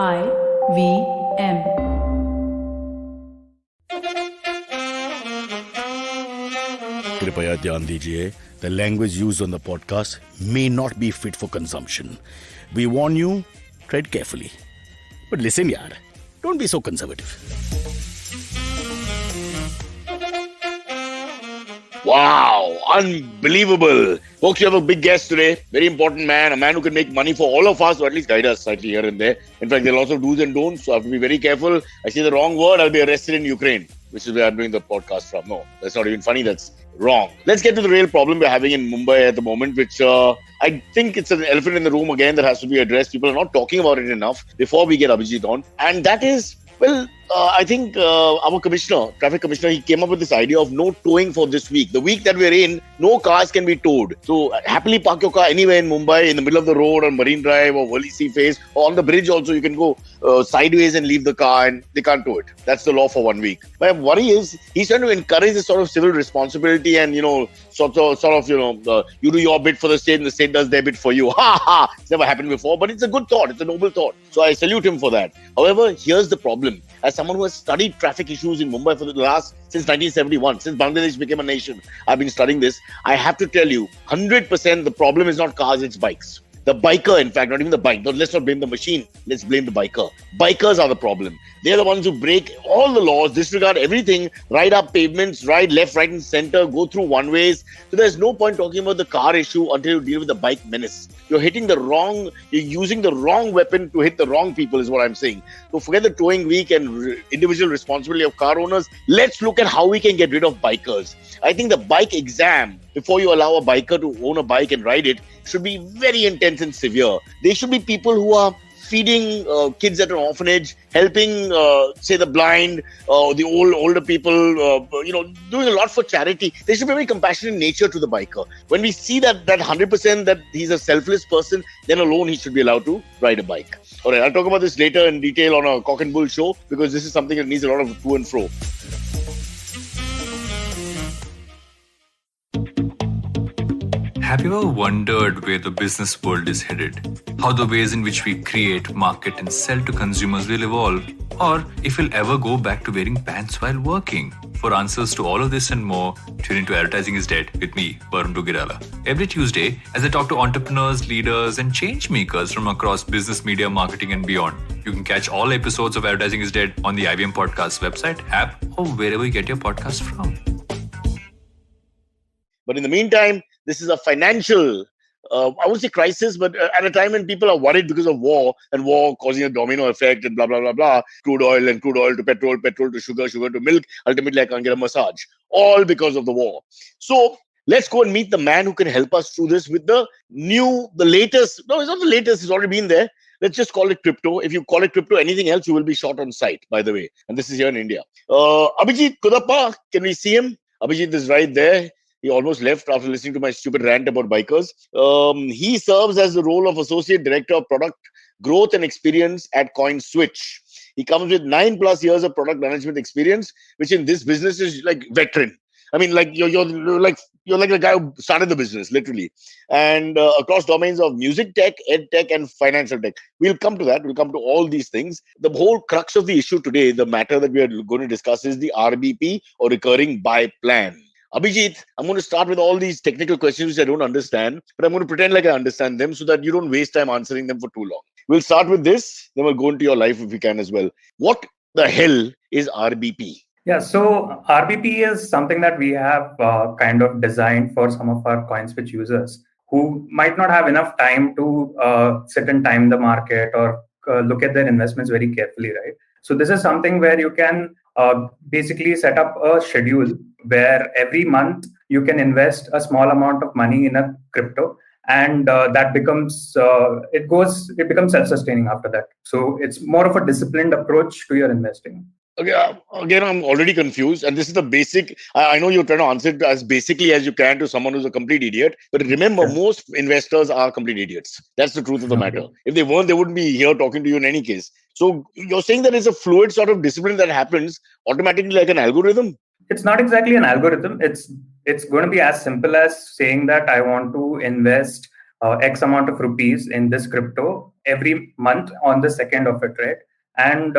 IVM. कृपया ध्यान दीजिए, the language used on the podcast may not be fit for consumption. We warn you, tread carefully. But listen yaar, don't be so conservative. Wow, unbelievable. Folks, you have a big guest today. Very important man, a man who can make money for all of us, or at least guide us slightly here and there. In fact, there are lots of do's and don'ts, so I have to be very careful. I say the wrong word, I'll be arrested in Ukraine, which is where I'm doing the podcast from. No, that's not even funny, that's wrong. Let's get to the real problem we're having in Mumbai at the moment, which I think it's an elephant in the room again that has to be addressed. People are not talking about it enough before we get Abhijith on. And that is, I think our traffic commissioner, he came up with this idea of no towing for this week. The week that we're in, no cars can be towed. So happily park your car anywhere in Mumbai, in the middle of the road, on Marine Drive or Worli Sea Face, or on the bridge also. You can go sideways and leave the car and they can't tow it. That's the law for 1 week. My worry is he's trying to encourage this sort of civil responsibility and, you do your bit for the state and the state does their bit for you. Ha ha! It's never happened before, but it's a good thought. It's a noble thought. So I salute him for that. However, here's the problem. As someone who has studied traffic issues in Mumbai since 1971, since Bangladesh became a nation, I've been studying this. I have to tell you, 100% the problem is not cars, it's bikes. The biker, in fact, not even the bike. Let's not blame the machine. Let's blame the biker. Bikers are the problem. They're the ones who break all the laws, disregard everything, ride up pavements, ride left, right, and center, go through one-ways. So there's no point talking about the car issue until you deal with the bike menace. You're using the wrong weapon to hit the wrong people is what I'm saying. So forget the towing week and individual responsibility of car owners. Let's look at how we can get rid of bikers. I think the bike exam, before you allow a biker to own a bike and ride it, should be very intense and severe. They should be people who are feeding kids at an orphanage, helping, say, the blind, the older people, doing a lot for charity. There should be very compassionate nature to the biker. When we see that 100% that he's a selfless person, then alone he should be allowed to ride a bike. All right, I'll talk about this later in detail on a Cock and Bull show because this is something that needs a lot of to and fro. Have you ever wondered where the business world is headed? How the ways in which we create, market and sell to consumers will evolve? Or if we'll ever go back to wearing pants while working? For answers to all of this and more, tune into Advertising is Dead with me, Varun Duggirala. Every Tuesday, as I talk to entrepreneurs, leaders and change makers from across business, media, marketing and beyond. You can catch all episodes of Advertising is Dead on the IVM Podcast website, app or wherever you get your podcast from. But in the meantime, this is a financial, I would say crisis, but at a time when people are worried because of war and war causing a domino effect and blah, blah, blah, blah, crude oil to petrol, petrol to sugar, sugar to milk, ultimately I can't get a massage, all because of the war. So let's go and meet the man who can help us through this with the latest, no, it's not the latest, it's already been there. Let's just call it crypto. If you call it crypto, anything else, you will be shot on sight, by the way. And this is here in India. Abhijith Cuddapah, can we see him? Abhijith is right there. He almost left after listening to my stupid rant about bikers. He serves as the role of Associate Director of Product Growth and Experience at CoinSwitch. He comes with 9+ years of product management experience, which in this business is like veteran. I mean, like you're like the guy who started the business, literally. And across domains of music tech, ed tech, and financial tech. We'll come to that. We'll come to all these things. The whole crux of the issue today, the matter that we are going to discuss is the RBP or recurring buy plan. Abhijith, I'm going to start with all these technical questions which I don't understand, but I'm going to pretend like I understand them so that you don't waste time answering them for too long. We'll start with this, then we'll go into your life if we can as well. What the hell is RBP? Yeah, so RBP is something that we have kind of designed for some of our CoinSwitch users who might not have enough time to sit and time the market or look at their investments very carefully, right? So this is something where you can basically set up a schedule where every month you can invest a small amount of money in a crypto, and that becomes it becomes self-sustaining after that. So it's more of a disciplined approach to your investing. Okay, again, I'm already confused, and this is the basic. I know you're trying to answer it as basically as you can to someone who's a complete idiot, but remember, most investors are complete idiots. That's the truth of the matter. If they weren't, they wouldn't be here talking to you in any case. So you're saying that it's a fluid sort of discipline that happens automatically like an algorithm? It's not exactly an algorithm. It's going to be as simple as saying that I want to invest X amount of rupees in this crypto every month on the second of it, right? And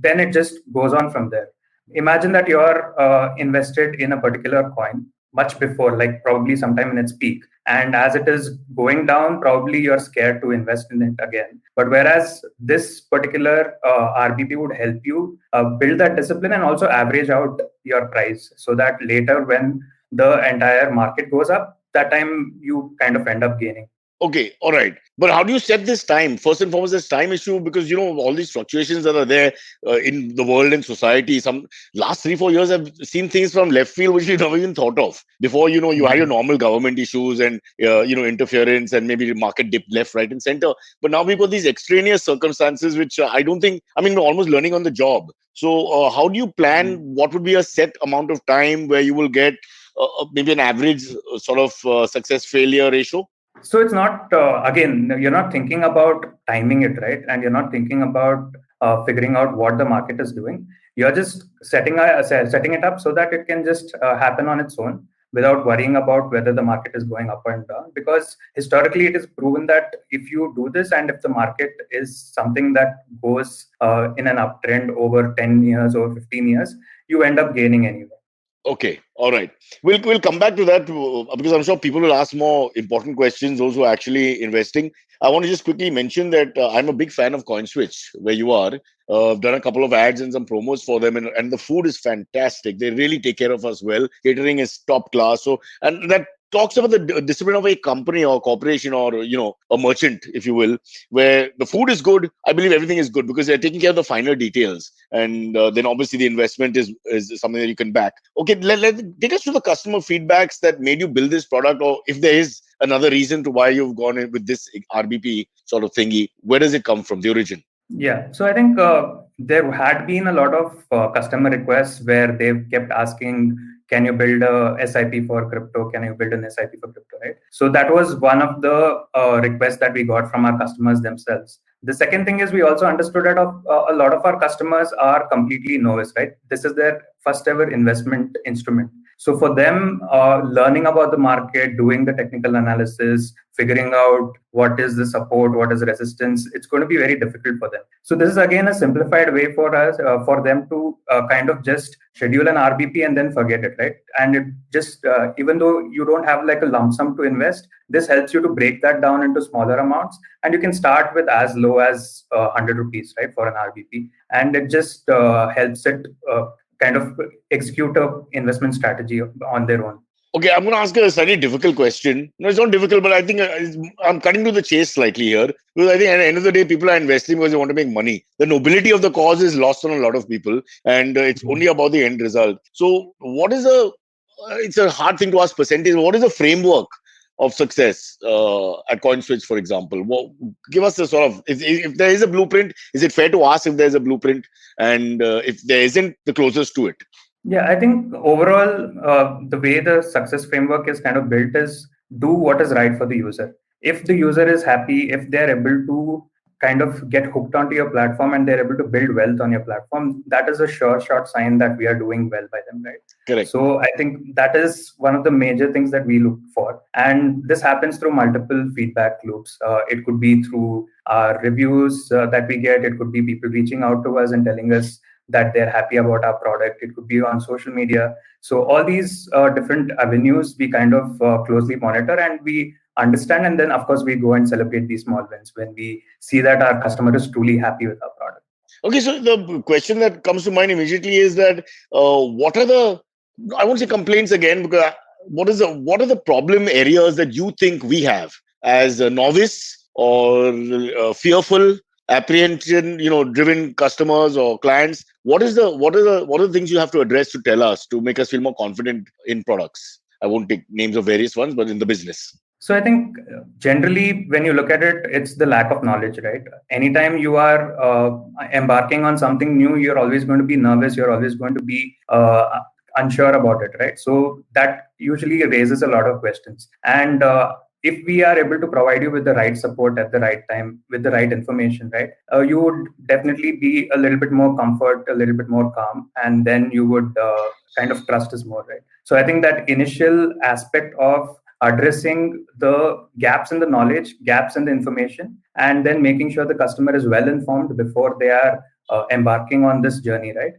then it just goes on from there. Imagine that you're invested in a particular coin much before, like probably sometime in its peak. And as it is going down, probably you're scared to invest in it again. But whereas this particular RBP would help you build that discipline and also average out your price so that later when the entire market goes up, that time you kind of end up gaining. Okay, all right. But how do you set this time? First and foremost, this time issue, because all these fluctuations that are there in the world and society. Some last 3-4 years, I've seen things from left field which we never even thought of. Before, you had your normal government issues and interference and maybe the market dip left, right, and center. But now we've got these extraneous circumstances which I don't think. I mean, we're almost learning on the job. So, how do you plan? What would be a set amount of time where you will get maybe an average sort of success failure ratio? So it's not, again, you're not thinking about timing it, right? And you're not thinking about figuring out what the market is doing. You're just setting it up so that it can just happen on its own without worrying about whether the market is going up and down. Because historically, it is proven that if you do this and if the market is something that goes in an uptrend over 10 years or 15 years, you end up gaining anyway. Okay, all right. We'll come back to that because I'm sure people will ask more important questions. Those who are actually investing. I want to just quickly mention that I'm a big fan of CoinSwitch, where you are. I've done a couple of ads and some promos for them, and the food is fantastic. They really take care of us well. Catering is top class. So, and that talks about the discipline of a company or corporation or a merchant, if you will, where the food is good. I believe everything is good because they're taking care of the finer details, and then obviously the investment is something that you can back. Okay, let take us to the customer feedbacks that made you build this product, or if there is another reason to why you've gone in with this RBP sort of thingy. Where does it come from, the origin? Yeah, so I think there had been a lot of customer requests where they've kept asking, can you build a SIP for crypto? Can you build an SIP for crypto, right? So that was one of the requests that we got from our customers themselves. The second thing is we also understood that a lot of our customers are completely novice, right? This is their first ever investment instrument. So for them, learning about the market, doing the technical analysis, figuring out what is the support, what is resistance, it's going to be very difficult for them. So this is again a simplified way for us, for them to kind of just schedule an RBP and then forget it, right? And it just, even though you don't have like a lump sum to invest, this helps you to break that down into smaller amounts. And you can start with as low as 100 rupees, right, for an RBP. And it just helps it kind of execute a investment strategy on their own. Okay, I'm going to ask a slightly difficult question. No, it's not difficult, but I think I'm cutting to the chase slightly here. Because I think at the end of the day, people are investing because they want to make money. The nobility of the cause is lost on a lot of people, and it's only about the end result. So what is it's a hard thing to ask percentage. What is the framework of success at CoinSwitch, for example? Give us the sort of, if there is a blueprint, is it fair to ask if there's a blueprint? And if there isn't, the closest to it? Yeah, I think overall, the way the success framework is kind of built is do what is right for the user. If the user is happy, if they're able to kind of get hooked onto your platform and they're able to build wealth on your platform, that is a short sign that we are doing well by them, right? Correct. So I think that is one of the major things that we look for. And this happens through multiple feedback loops. It could be through our reviews that we get. It could be people reaching out to us and telling us that they're happy about our product. It could be on social media. So all these different avenues we kind of closely monitor and we understand. And then, of course, we go and celebrate these small wins when we see that our customer is truly happy with our product. Okay, so the question that comes to mind immediately is that what are the, I won't say complaints again, because what are the problem areas that you think we have as a novice or fearful, apprehension, driven customers or clients? What are the things you have to address to tell us to make us feel more confident in products? I won't take names of various ones, but in the business. So I think generally, when you look at it, it's the lack of knowledge, right? Anytime you are embarking on something new, you're always going to be nervous. You're always going to be unsure about it, right? So that usually raises a lot of questions. And if we are able to provide you with the right support at the right time, with the right information, right, you would definitely be a little bit more comfort, a little bit more calm, and then you would kind of trust us more, right? So I think that initial aspect of addressing the gaps in the knowledge, gaps in the information, and then making sure the customer is well informed before they are embarking on this journey, right?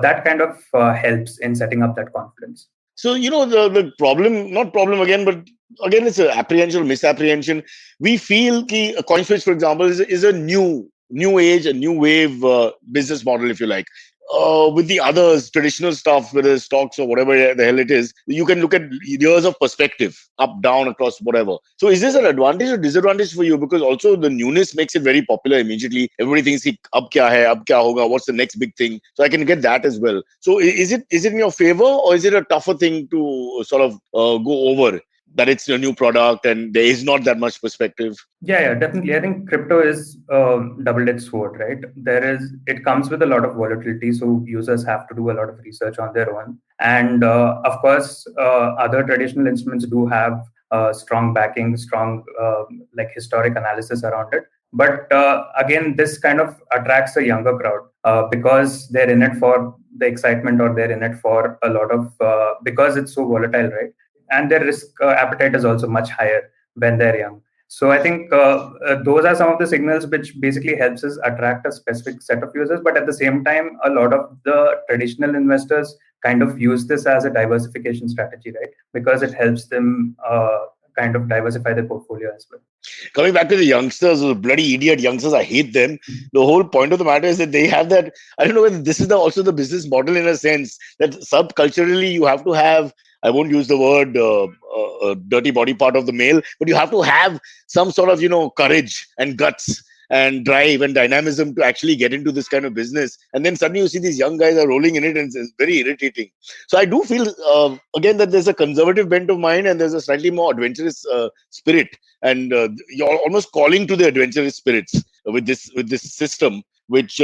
That kind of helps in setting up that confidence. So, the problem, not problem again, but again, it's an apprehension or misapprehension. We feel ki a CoinSwitch, for example, is a new age, a new wave business model, if you like. With the others, traditional stuff, whether it's stocks or whatever the hell it is, you can look at years of perspective, up, down, across, whatever. So is this an advantage or disadvantage for you? Because also the newness makes it very popular immediately. Everybody thinks, ab kya hai, ab kya hoga, what's the next big thing? So I can get that as well. So is it in your favor, or is it a tougher thing to sort of go over? That it's a new product and there is not that much perspective. Yeah, definitely. I think crypto is a double-edged sword, right? It comes with a lot of volatility, so users have to do a lot of research on their own. And of course, other traditional instruments do have strong backing, strong like historic analysis around it. But again, this kind of attracts a younger crowd because they're in it for the excitement, or they're in it for a lot of because it's so volatile, right? And their risk appetite is also much higher when they're young. So I think those are some of the signals which basically helps us attract a specific set of users. But at the same time, a lot of the traditional investors kind of use this as a diversification strategy, right? Because it helps them kind of diversify their portfolio as well. Coming back to the youngsters, the bloody idiot youngsters, I hate them. The whole point of the matter is that they have that. I don't know whether this is also the business model in a sense that subculturally you have to have. I won't use the word dirty body part of the male, but you have to have some sort of courage and guts and drive and dynamism to actually get into this kind of business. And then suddenly you see these young guys are rolling in it, and it's very irritating. So I do feel again that there's a conservative bent of mind and there's a slightly more adventurous spirit, and you're almost calling to the adventurous spirits with this system, which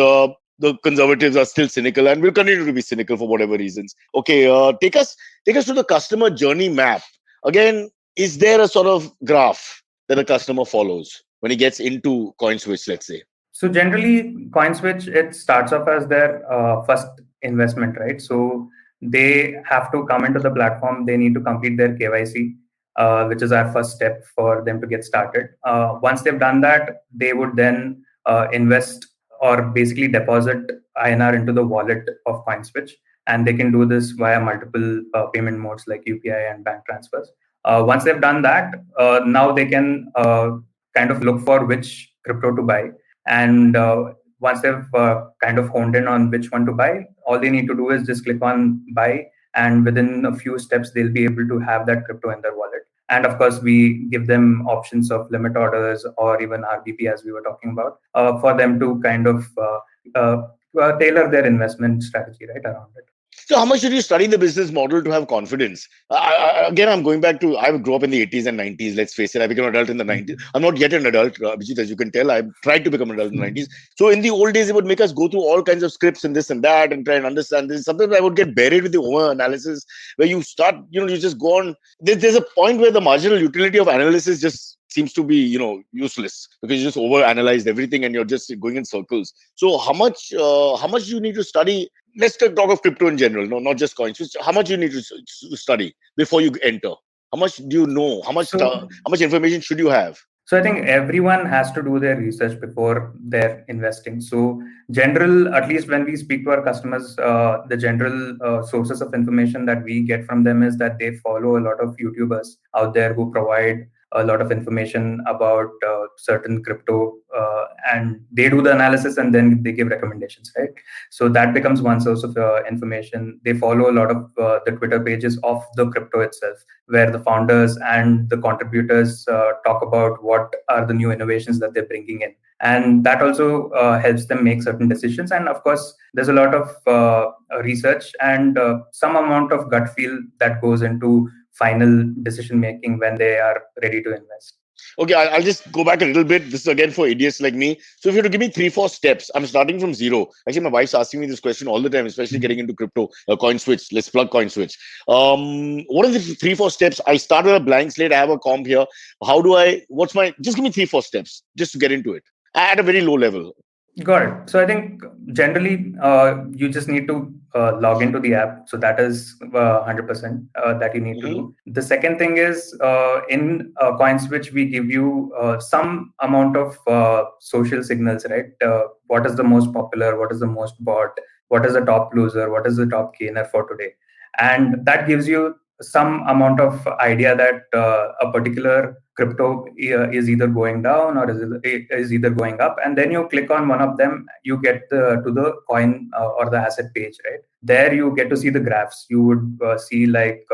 the conservatives are still cynical and will continue to be cynical for whatever reasons. Okay, take us to the customer journey map. Again, is there a sort of graph that a customer follows when he gets into CoinSwitch, let's say? So generally, CoinSwitch, it starts off as their first investment, right? So they have to come into the platform. They need to complete their KYC, which is our first step for them to get started. Once they've done that, they would then invest or basically deposit INR into the wallet of CoinSwitch. And they can do this via multiple payment modes like UPI and bank transfers. Once they've done that, now they can kind of look for which crypto to buy. And once they've kind of honed in on which one to buy, all they need to do is just click on buy. And within a few steps, they'll be able to have that crypto in their wallet. And of course, we give them options of limit orders or even RBP, as we were talking about, for them to kind of tailor their investment strategy right around it. So how much did you study the business model to have confidence? Again, I'm going back to, I grew up in the 80s and 90s. Let's face it, I became an adult in the 90s. I'm not yet an adult, Abhijit, as you can tell. I tried to become an adult in the 90s. So in the old days, it would make us go through all kinds of scripts and this and that and try and understand this. Sometimes I would get buried with the over analysis where you start, you just go on. There's a point where the marginal utility of analysis just seems to be, useless because you just over analyzed everything and you're just going in circles. So how much do you need to study? Let's talk of crypto in general, no, not just coins. How much you need to study before you enter? How much do you know? How much information should you have? So I think everyone has to do their research before they're investing. So at least when we speak to our customers, the general sources of information that we get from them is that they follow a lot of YouTubers out there who provide a lot of information about certain crypto, and they do the analysis and then they give recommendations, right? So that becomes one source of information. They follow a lot of the Twitter pages of the crypto itself, where the founders and the contributors talk about what are the new innovations that they're bringing in. And that also helps them make certain decisions. And of course, there's a lot of research and some amount of gut feel that goes into final decision making when they are ready to invest. Okay, I'll just go back a little bit. This is again for idiots like me. So if you were to give me 3-4 steps, I'm starting from zero. Actually, my wife's asking me this question all the time, especially getting into crypto, CoinSwitch. Let's plug CoinSwitch. What are the 3-4 steps? I start with a blank slate. I have a comp here. Just give me 3-4 steps just to get into it at a very low level. Got it. So I think generally you just need to log into the app. So that is 100% that you need to Hmm. do. The second thing is in CoinSwitch, we give you some amount of social signals, right? What is the most popular? What is the most bought? What is the top loser? What is the top gainer for today? And that gives you some amount of idea that a particular crypto is either going down or is either going up, and then you click on one of them, you get to the coin or the asset page, right? There you get to see the graphs. You would see like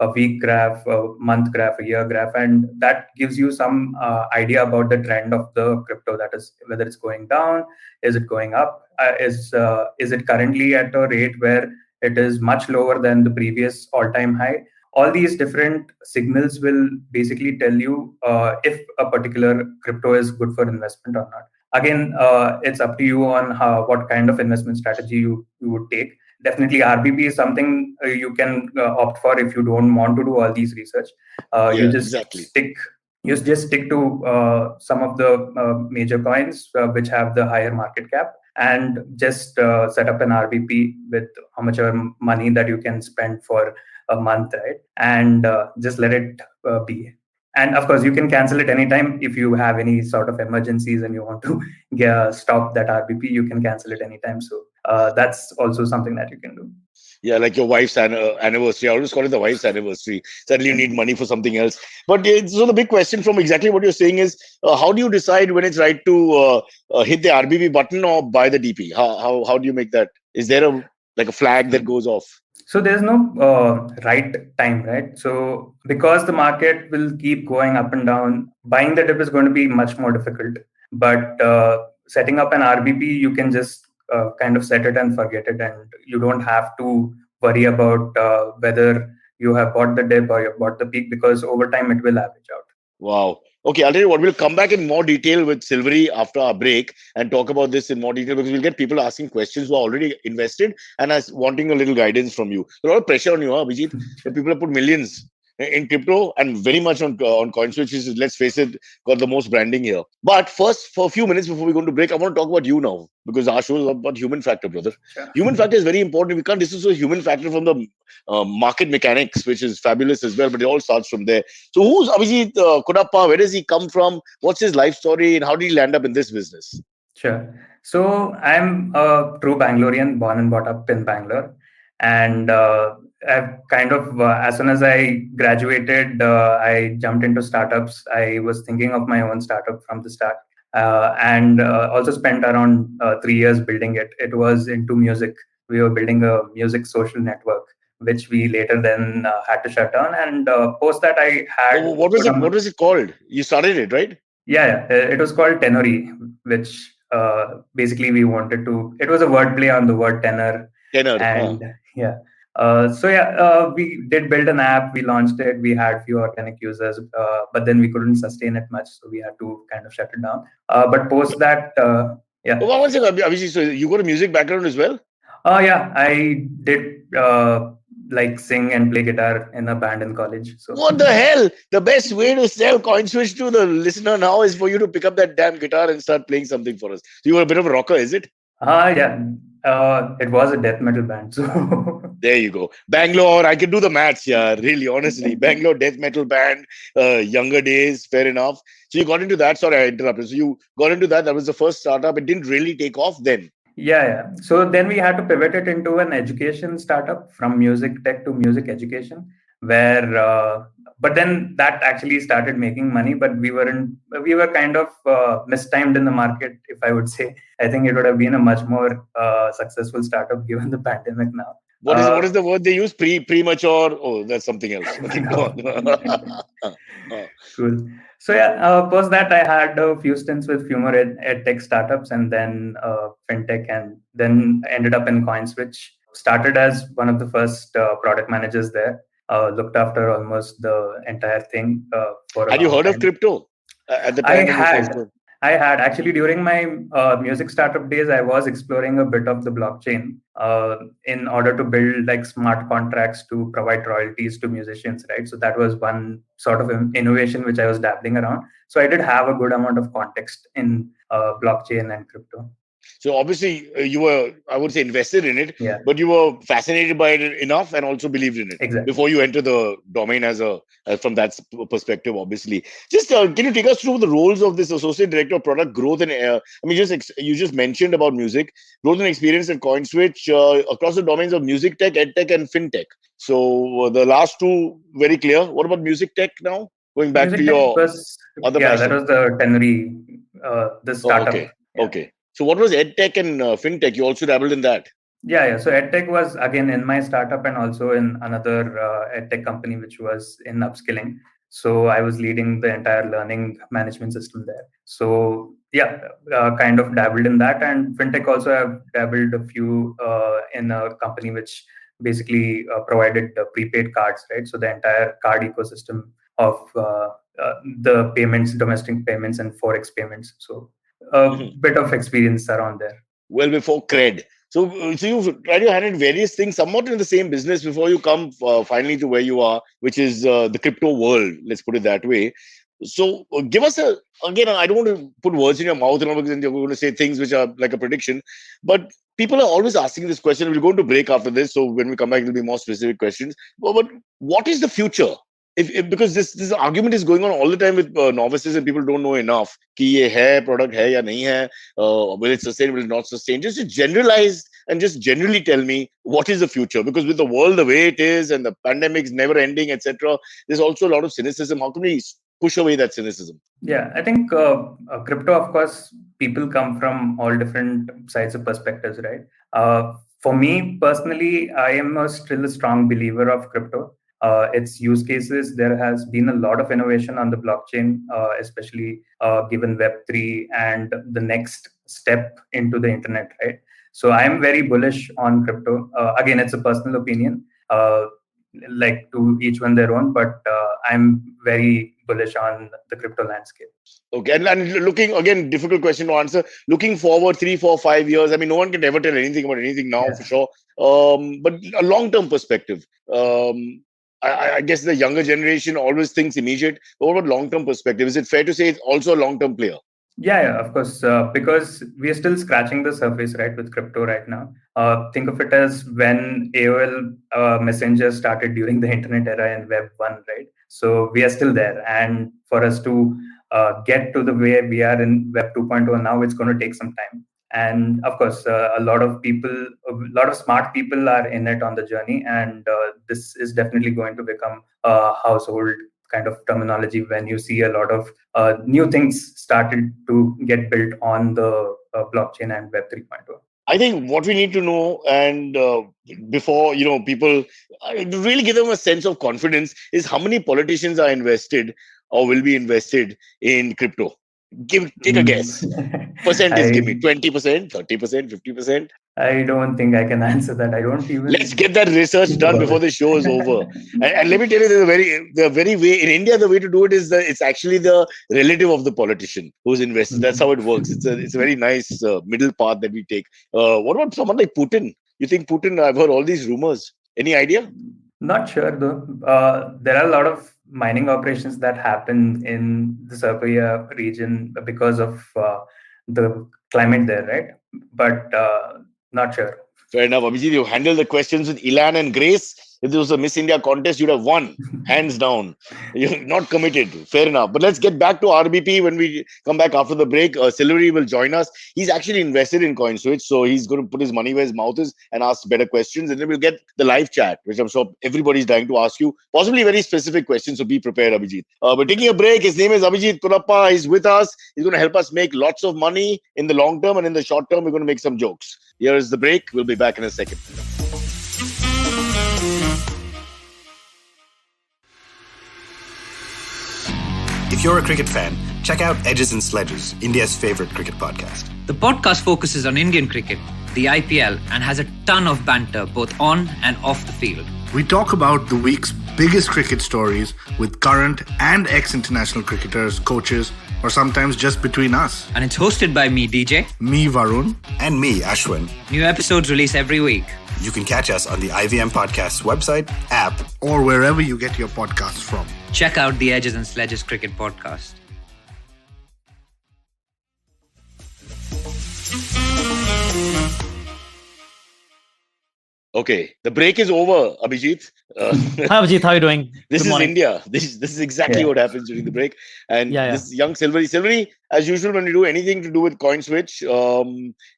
a week graph, a month graph, a year graph, and that gives you some idea about the trend of the crypto, that is whether it's going down, is it going up, is it currently at a rate where it is much lower than the previous all-time high. All these different signals will basically tell you if a particular crypto is good for investment or not. Again, it's up to you on what kind of investment strategy you would take. Definitely, RBP is something you can opt for if you don't want to do all these research. You Yeah, just exactly. stick. You just stick to some of the major coins which have the higher market cap, and just set up an RBP with how much money that you can spend for a month, right? And just let it be. And of course, you can cancel it anytime if you have any sort of emergencies and you want to stop that RBP. You can cancel it anytime. So that's also something that you can do. Yeah, like your wife's anniversary. I always call it the wife's anniversary. Suddenly you Yeah. need money for something else. But so the big question from exactly what you're saying is, how do you decide when it's right to hit the RBB button or buy the DP? How do you make that? Is there a like a flag that goes off? So there's no right time, right? So because the market will keep going up and down, buying the dip is going to be much more difficult. But setting up an RBP, you can just kind of set it and forget it, and you don't have to worry about whether you have bought the dip or you have bought the peak, because over time it will average out. Wow. Okay, I'll tell you what, we'll come back in more detail with Silvery after our break and talk about this in more detail, because we'll get people asking questions who are already invested and as wanting a little guidance from you. There's a lot of pressure on you, Abhijit. The people have put millions in crypto and very much on CoinSwitch, which is, let's face it, got the most branding here. But first, for a few minutes before we go to break, I want to talk about you now, because our show is about human factor, brother. Sure. Human factor is very important. We can't dissociate human factor from the market mechanics, which is fabulous as well, but it all starts from there. So who's Abhijith Cuddapah? Where does he come from? What's his life story, and how did he land up in this business? Sure. So I'm a true Bangalorean, born and brought up in Bangalore, and I've kind of as soon as I graduated, I jumped into startups. I was thinking of my own startup from the start, and also spent around 3 years building it. It was into music. We were building a music social network, which we later then had to shut down. And post that, I had What was good it? What was it called? You started it, right? yeah, it was called Tenori, which basically we wanted to. It was a wordplay on the word tenor, Tenor. Huh. and yeah. We did build an app. We launched it. We had few organic users, but then we couldn't sustain it much, so we had to kind of shut it down. But post that, yeah, What was it, Abhijit? So you got a music background as well? yeah, I did like sing and play guitar in a band in college. So What the hell? The best way to sell CoinSwitch to the listener now is for you to pick up that damn guitar and start playing something for us. So you were a bit of a rocker, is it? yeah, it was a death metal band. So There you go. Bangalore, I can do the maths, yeah, really, honestly. Bangalore death metal band, younger days, fair enough. So you got into that. Sorry, I interrupted. So you got into that. That was the first startup. It didn't really take off then. yeah. So then we had to pivot it into an education startup, from music tech to music education, where, but then that actually started making money, but we were kind of mistimed in the market, if I would say. I think it would have been a much more successful startup given the pandemic now. What is the word they use? Premature. Oh, that's something else. Okay, go No. on. Cool. So yeah, post that I had a few stints with few more ed tech startups, and then fintech, and then ended up in CoinSwitch. Started as one of the first product managers there. Looked after almost the entire thing for a Had you long heard of time. crypto at the I time when you first had. got? I had actually, during my music startup days, I was exploring a bit of the blockchain in order to build like smart contracts to provide royalties to musicians, right? So that was one sort of innovation which I was dabbling around. So I did have a good amount of context in blockchain and crypto. So obviously you were, I would say, invested in it, Yeah. but you were fascinated by it enough and also believed in it Exactly. before you enter the domain from that perspective, obviously. Just can you take us through the roles of this associate director of product growth and you just mentioned about music growth and experience at CoinSwitch across the domains of music tech, edtech, and fintech. So the last two very clear. What about music tech now? Going back to Music tech your was, other yeah, that passion. was the Tenery, the Oh, startup. okay. Yeah. Okay. So what was edtech and fintech? You also dabbled in that. Yeah. So EdTech was again in my startup and also in another EdTech company, which was in upskilling. So I was leading the entire learning management system there. So yeah, kind of dabbled in that. And fintech also have dabbled a few in a company which basically provided prepaid cards, right? So the entire card ecosystem of the payments, domestic payments, and forex payments. So a bit of experience around there. Well before cred. So you've tried your hand at various things, somewhat in the same business before you come finally to where you are, which is the crypto world. Let's put it that way. So give us again, I don't want to put words in your mouth because then you're going to say things which are like a prediction. But people are always asking this question. We'll go into break after this. So when we come back, there'll be more specific questions. But what is the future? If because this argument is going on all the time with novices and people don't know enough कि ये है product है या नहीं है, will it sustain, will it not sustain? Just generalize and just generally tell me what is the future, because with the world the way it is and the pandemic's never ending, etc., there's also a lot of cynicism. How can we push away that cynicism? Yeah, I think crypto, of course, people come from all different sides of perspectives, right? For me personally, I am still a strong believer of crypto. Its use cases, there has been a lot of innovation on the blockchain, especially given Web3 and the next step into the internet, right? So I am very bullish on crypto. Again, it's a personal opinion, like to each one their own, but I'm very bullish on the crypto landscape. Okay, and looking again, difficult question to answer. Looking forward 3, 4, 5 years, I mean, no one can ever tell anything about anything now for sure. But a long-term perspective. I guess the younger generation always thinks immediate. But what about long-term perspective? Is it fair to say it's also a long-term player? Yeah, of course, because we are still scratching the surface, right, with crypto right now. Think of it as when AOL Messenger started during the internet era in Web 1, right? So we are still there. And for us to get to the way we are in Web 2.0 now, it's going to take some time. And of course, a lot of smart people are in it on the journey. And this is definitely going to become a household kind of terminology when you see a lot of new things started to get built on the blockchain and Web 3.0. I think what we need to know, and before people really give them a sense of confidence, is how many politicians are invested or will be invested in crypto. Take a guess. Percentage, give me 20%, 30%, 50%. I don't think I can answer that. I don't even. Let's get that research done before the show is over. And let me tell you, the very way in India, the way to do it is it's actually the relative of the politician who's invested. That's how it works. It's a very nice middle path that we take. What about someone like Putin? You think Putin? I've heard all these rumors. Any idea? Not sure though. There are a lot of mining operations that happen in the Serbia region because of the climate there, right? But not sure. Fair enough. Abhijith, you handled the questions with elan and grace. If this was a Miss India contest, you'd have won, hands down. You're not committed. Fair enough. But let's get back to RBP when we come back after the break. Silvery will join us. He's actually invested in CoinSwitch, so he's going to put his money where his mouth is and ask better questions. And then we'll get the live chat, which I'm sure everybody's dying to ask you. Possibly very specific questions, so be prepared, Abhijith. We're taking a break. His name is Abhijith Cuddapah. He's with us. He's going to help us make lots of money in the long term, and in the short term, we're going to make some jokes. Here is the break. We'll be back in a second. If you're a cricket fan, check out Edges and Sledges, India's favorite cricket podcast. The podcast focuses on Indian cricket, the IPL, and has a ton of banter both on and off the field. We talk about the week's biggest cricket stories with current and ex-international cricketers, coaches, or sometimes just between us. And it's hosted by me, DJ. Me, Varun. And me, Ashwin. New episodes release every week. You can catch us on the IVM Podcast's website, app, or wherever you get your podcasts from. Check out the Edges and Sledges Cricket Podcast. Okay, the break is over, Abhijit. Hi, Abhijith. How are you doing? This Good is morning. India. This is exactly Yeah. what happens during the break. And Yeah. this young Silvery, as usual, when you do anything to do with CoinSwitch,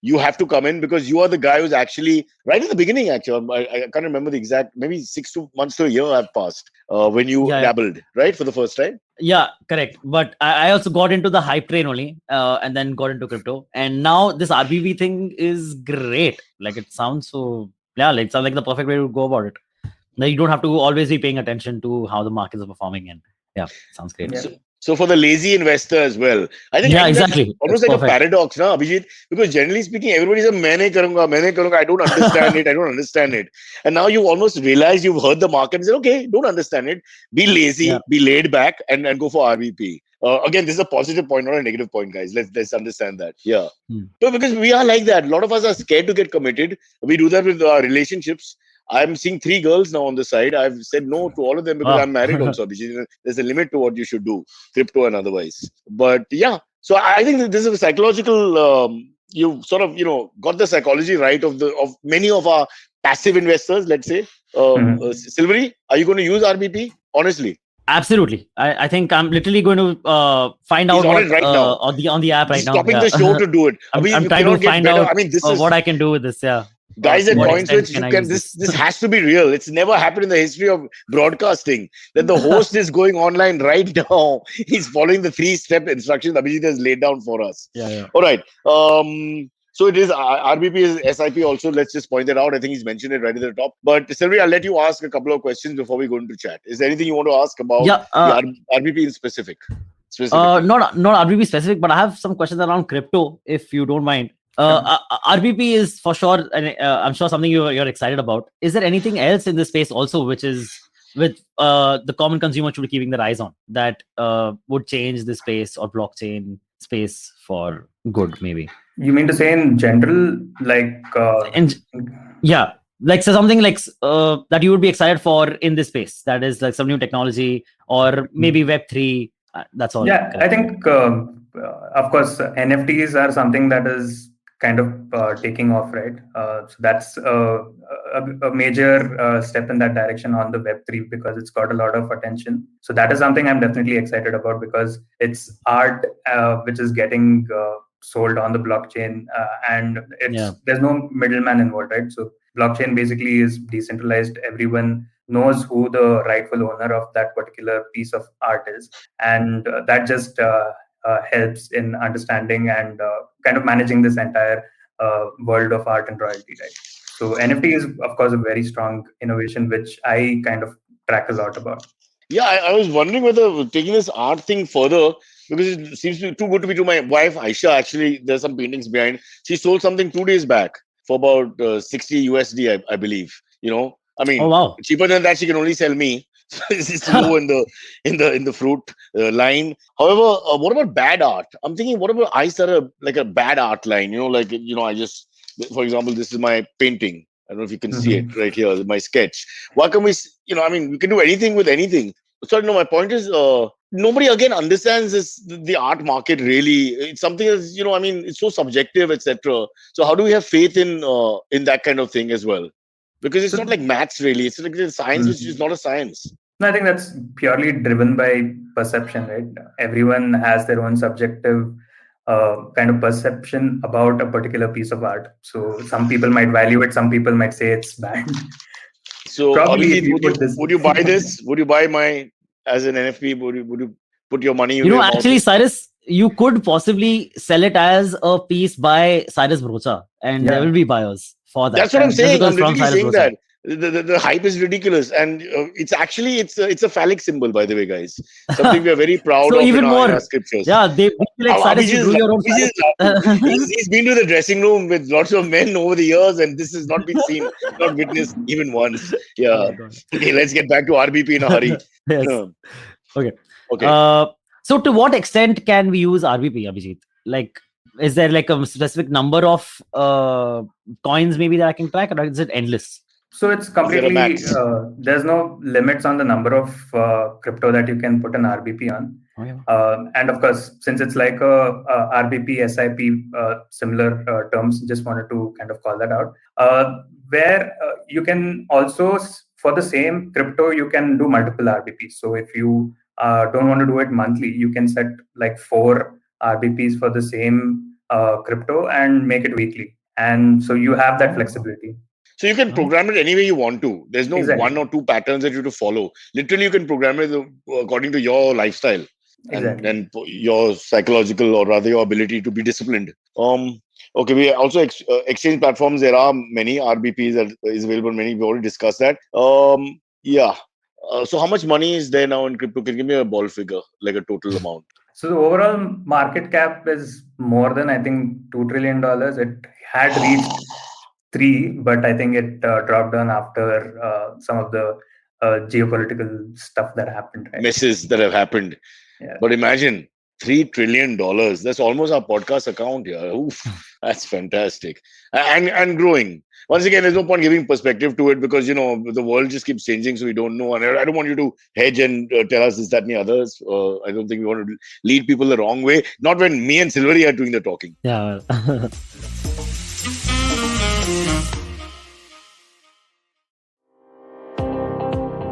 you have to come in because you are the guy who's actually right at the beginning. Actually, I can't remember the exact. Maybe 6 months to a year have passed when you Yeah. dabbled right for the first time. Yeah, correct. But I also got into the hype train only, and then got into crypto. And now this RBB thing is great. Like it sounds so, yeah, like it sounds like the perfect way to go about it. Now you don't have to always be paying attention to how the markets are performing. And yeah, sounds great. Yeah. So for the lazy investor as well, I think Yeah, that's exactly. almost It's like a perfect. paradox, na, Abhijit? Because generally speaking, everybody's a maine karunga. I don't understand it. I don't understand it. And now you almost realize you've heard the market and said, okay, don't understand it. Be lazy, Yeah. be laid back, and go for RVP. Again, this is a positive point, not a negative point, guys. Let's understand that. Yeah. So because we are like that, a lot of us are scared to get committed. We do that with our relationships. I'm seeing 3 girls now on the side. I've said no to all of them because Wow. I'm married also. Abhijit. There's a limit to what you should do, crypto and otherwise. But yeah, so I think that this is a psychological. You sort of got the psychology right of many of our passive investors. Let's say, Silvery, are you going to use RBP? Honestly, Absolutely. I think I'm literally going to find he's out on what it right now. on the app right He's now. stopping Yeah. the show to do it. I'm You trying to cannot get find better. out I mean, this is what I can do with this. Yeah. guys at To what extent CoinSwitch, can I use this has to be real. It's never happened in the history of broadcasting that the host is going online right now. He's following the 3-step instructions Abhijit has laid down for us. Yeah. All right. So it is RBP is SIP also. Let's just point that out. I think he's mentioned it right at the top. But Sylvia, I'll let you ask a couple of questions before we go into chat. Is there anything you want to ask about Yeah. the RBP in specific? Not RBP specific, but I have some questions around crypto, if you don't mind. RBP is for sure, and I'm sure something you're excited about. Is there anything else in this space also which is with the common consumer should be keeping their eyes on that would change the space or blockchain space for good, maybe? You mean to say in general, like? Yeah, like so something like that you would be excited for in this space. That is like some new technology or maybe Web3. That's all. Yeah, I think, of course, NFTs are something that is kind of taking off, right? So that's a major step in that direction on the Web3 because it's got a lot of attention. So that is something I'm definitely excited about because it's art which is getting sold on the blockchain and there's no middleman involved, right? So blockchain basically is decentralized. Everyone knows who the rightful owner of that particular piece of art is, and that just helps in understanding and kind of managing this entire world of art and royalty, right? So NFT is, of course, a very strong innovation, which I kind of track a lot about. Yeah, I was wondering whether taking this art thing further, because it seems to be too good to be true. My wife, Aisha, actually, there's some paintings behind. She sold something 2 days back for about 60 USD, I believe. I mean, oh, wow. cheaper than that, she can only sell me. So it's low in the fruit line. However, what about bad art? I'm thinking, what about I start like a bad art line? I just, for example, this is my painting. I don't know if you can see it right here, my sketch. Why can we, we can do anything with anything. So, my point is, nobody again understands the art market really. It's something that's, it's so subjective, etc. So how do we have faith in that kind of thing as well? Because it's not like maths really. It's like a science which is not a science. No, I think that's purely driven by perception, right? Everyone has their own subjective kind of perception about a particular piece of art. So some people might value it, some people might say it's bad. So probably Abhijit, would you buy this? Would you buy my as an NFP? Would you put your money? Actually, Cyrus, you could possibly sell it as a piece by Cyrus Brocha, and there will be buyers for that. That's what I'm saying. I'm literally saying Brocha. that. The hype is ridiculous, and it's actually it's a phallic symbol, by the way, guys. Something we are very proud of even in more, our scriptures. Yeah, they like Cyrus, you drew your own. He's been to the dressing room with lots of men over the years, and this has not been seen, not witnessed even once. Yeah. Okay, let's get back to RBP in a hurry. Yes. Okay. So, to what extent can we use RBP, Abhijit? Like, is there like a specific number of coins maybe that I can track, or is it endless? So it's completely, there's no limits on the number of crypto that you can put an RBP on. Oh, yeah. And of course, since it's like a RBP, SIP, similar terms, just wanted to kind of call that out. Where you can also, for the same crypto, you can do multiple RBPs. So if you don't want to do it monthly, you can set like 4 RBPs for the same crypto and make it weekly. And so you have that flexibility. So you can program it any way you want to. There's no Exactly. 1 or 2 patterns that you have to follow. Literally, you can program it according to your lifestyle and your psychological, or rather your ability to be disciplined. Okay, we also exchange platforms. There are many RBPs that is available. Many, we already discussed that. Yeah. So how much money is there now in crypto? Can you give me a ball figure, like a total amount? So the overall market cap is more than, I think, $2 trillion. It had reached 3, but I think it dropped down after some of the geopolitical stuff that happened. Right? Messes that have happened. Yeah. But imagine $3 trillion. That's almost our podcast account here. Oof, that's fantastic. And growing. Once again, there's no point giving perspective to it because, the world just keeps changing, so we don't know. And I don't want you to hedge and tell us this, that, and the others. I don't think we want to lead people the wrong way. Not when me and Silvery are doing the talking. Yeah.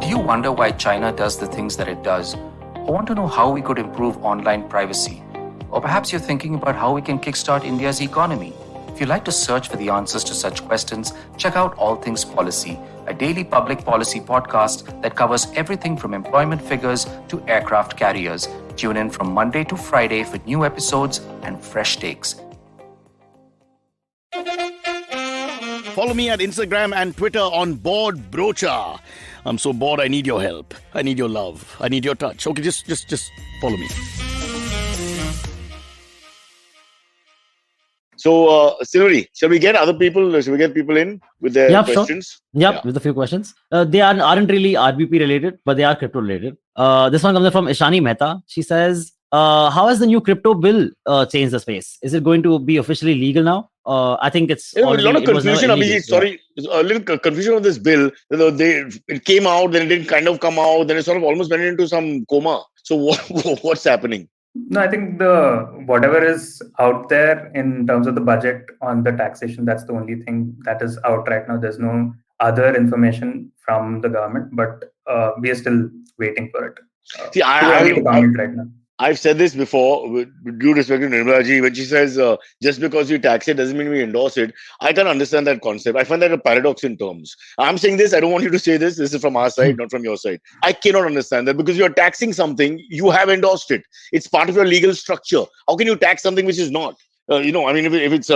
Do you wonder why China does the things that it does? Or want to know how we could improve online privacy? Or perhaps you're thinking about how we can kickstart India's economy. If you'd like to search for the answers to such questions, check out All Things Policy, a daily public policy podcast that covers everything from employment figures to aircraft carriers. Tune in from Monday to Friday for new episodes and fresh takes. Follow me at Instagram and Twitter on Bored Brocha. I'm so bored, I need your help. I need your love. I need your touch. Okay, just follow me. So, Silvery, shall we get other people? Shall we get people in with their questions? Sure. With a few questions. They aren't really RBP related, but they are crypto related. This one comes from Ishani Mehta. She says, how has the new crypto bill changed the space? Is it going to be officially legal now? I think it's a lot of confusion, Abhijit. Sorry, a little confusion of this bill. It came out, then it didn't kind of come out, then it sort of almost went into some coma. So what's happening? No, I think whatever is out there in terms of the budget on the taxation, that's the only thing that is out right now. There's no other information from the government, but we are still waiting for it. I've said this before, with due respect to Nirmala ji, when she says just because we tax it doesn't mean we endorse it. I can't understand that concept. I find that a paradox in terms. I'm saying this, I don't want you to say this. This is from our side, not from your side. I cannot understand that because you're taxing something, you have endorsed it. It's part of your legal structure. How can you tax something which is not? If it's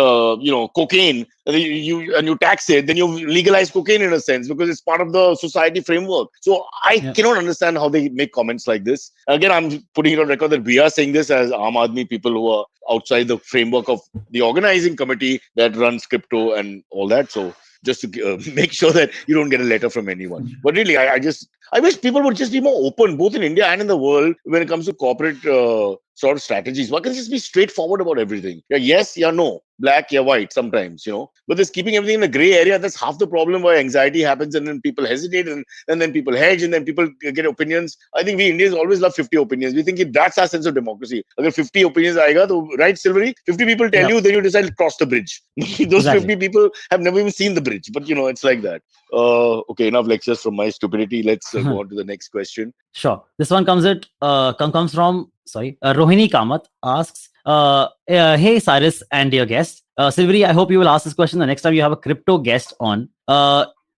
cocaine, you tax it, then you legalize cocaine in a sense because it's part of the society framework. So I cannot understand how they make comments like this. Again, I'm putting it on record that we are saying this as Aam Aadmi people who are outside the framework of the organizing committee that runs crypto and all that. So just to make sure that you don't get a letter from anyone. But really, I wish people would just be more open, both in India and in the world, when it comes to corporate sort of strategies. Why can't it just be straightforward about everything? Yeah, yes, yeah, no. Black, yeah, white sometimes, But this keeping everything in a gray area, that's half the problem why anxiety happens and then people hesitate and then people hedge and then people get opinions. I think we Indians always love 50 opinions. We think that's our sense of democracy. Agar 50 opinions aayega, to, right, Silvery? 50 people tell you, then you decide to cross the bridge. Those 50 people have never even seen the bridge. But, it's like that. Okay, enough lectures from my stupidity. Let's go on to the next question. Sure. This one comes from Rohini Kamath asks, hey Cyrus and dear guest, Silvery, I hope you will ask this question the next time you have a crypto guest on.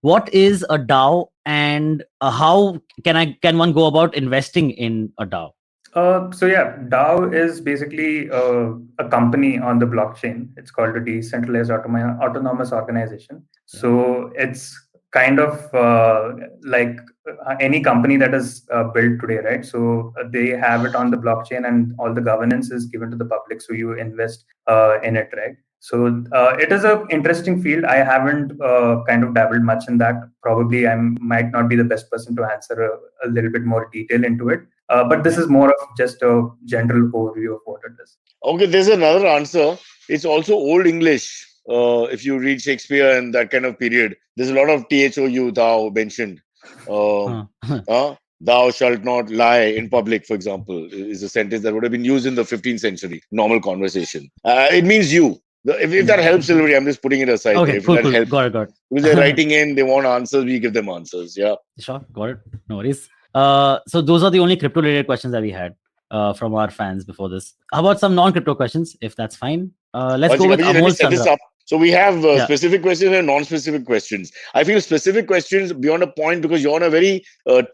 What is a DAO and how can one go about investing in a DAO? DAO is basically a company on the blockchain. It's called a decentralized autonomous organization. So it's kind of like any company that is built today, right? So they have it on the blockchain and all the governance is given to the public. So you invest in it, right? So it is an interesting field. I haven't kind of dabbled much in that. Probably I might not be the best person to answer a little bit more detail into it. But this is more of just a general overview of what it is. Okay, there's another answer. It's also Old English. If you read Shakespeare and that kind of period, there's a lot of THOU, thou mentioned. Thou shalt not lie in public, for example, is a sentence that would have been used in the 15th century, normal conversation. It means you. If that helps, Silvery, I'm just putting it aside. Okay, If cool. that helps. Got it. Because they're writing in, they want answers, we give them answers. Yeah. Sure, got it. No worries. So those are the only crypto-related questions that we had from our fans before this. How about some non-crypto questions, if that's fine? Let's go with Abhijit, let me Amol set this Chandra. up. So we have specific questions and non-specific questions. I feel specific questions beyond a point because you're on a very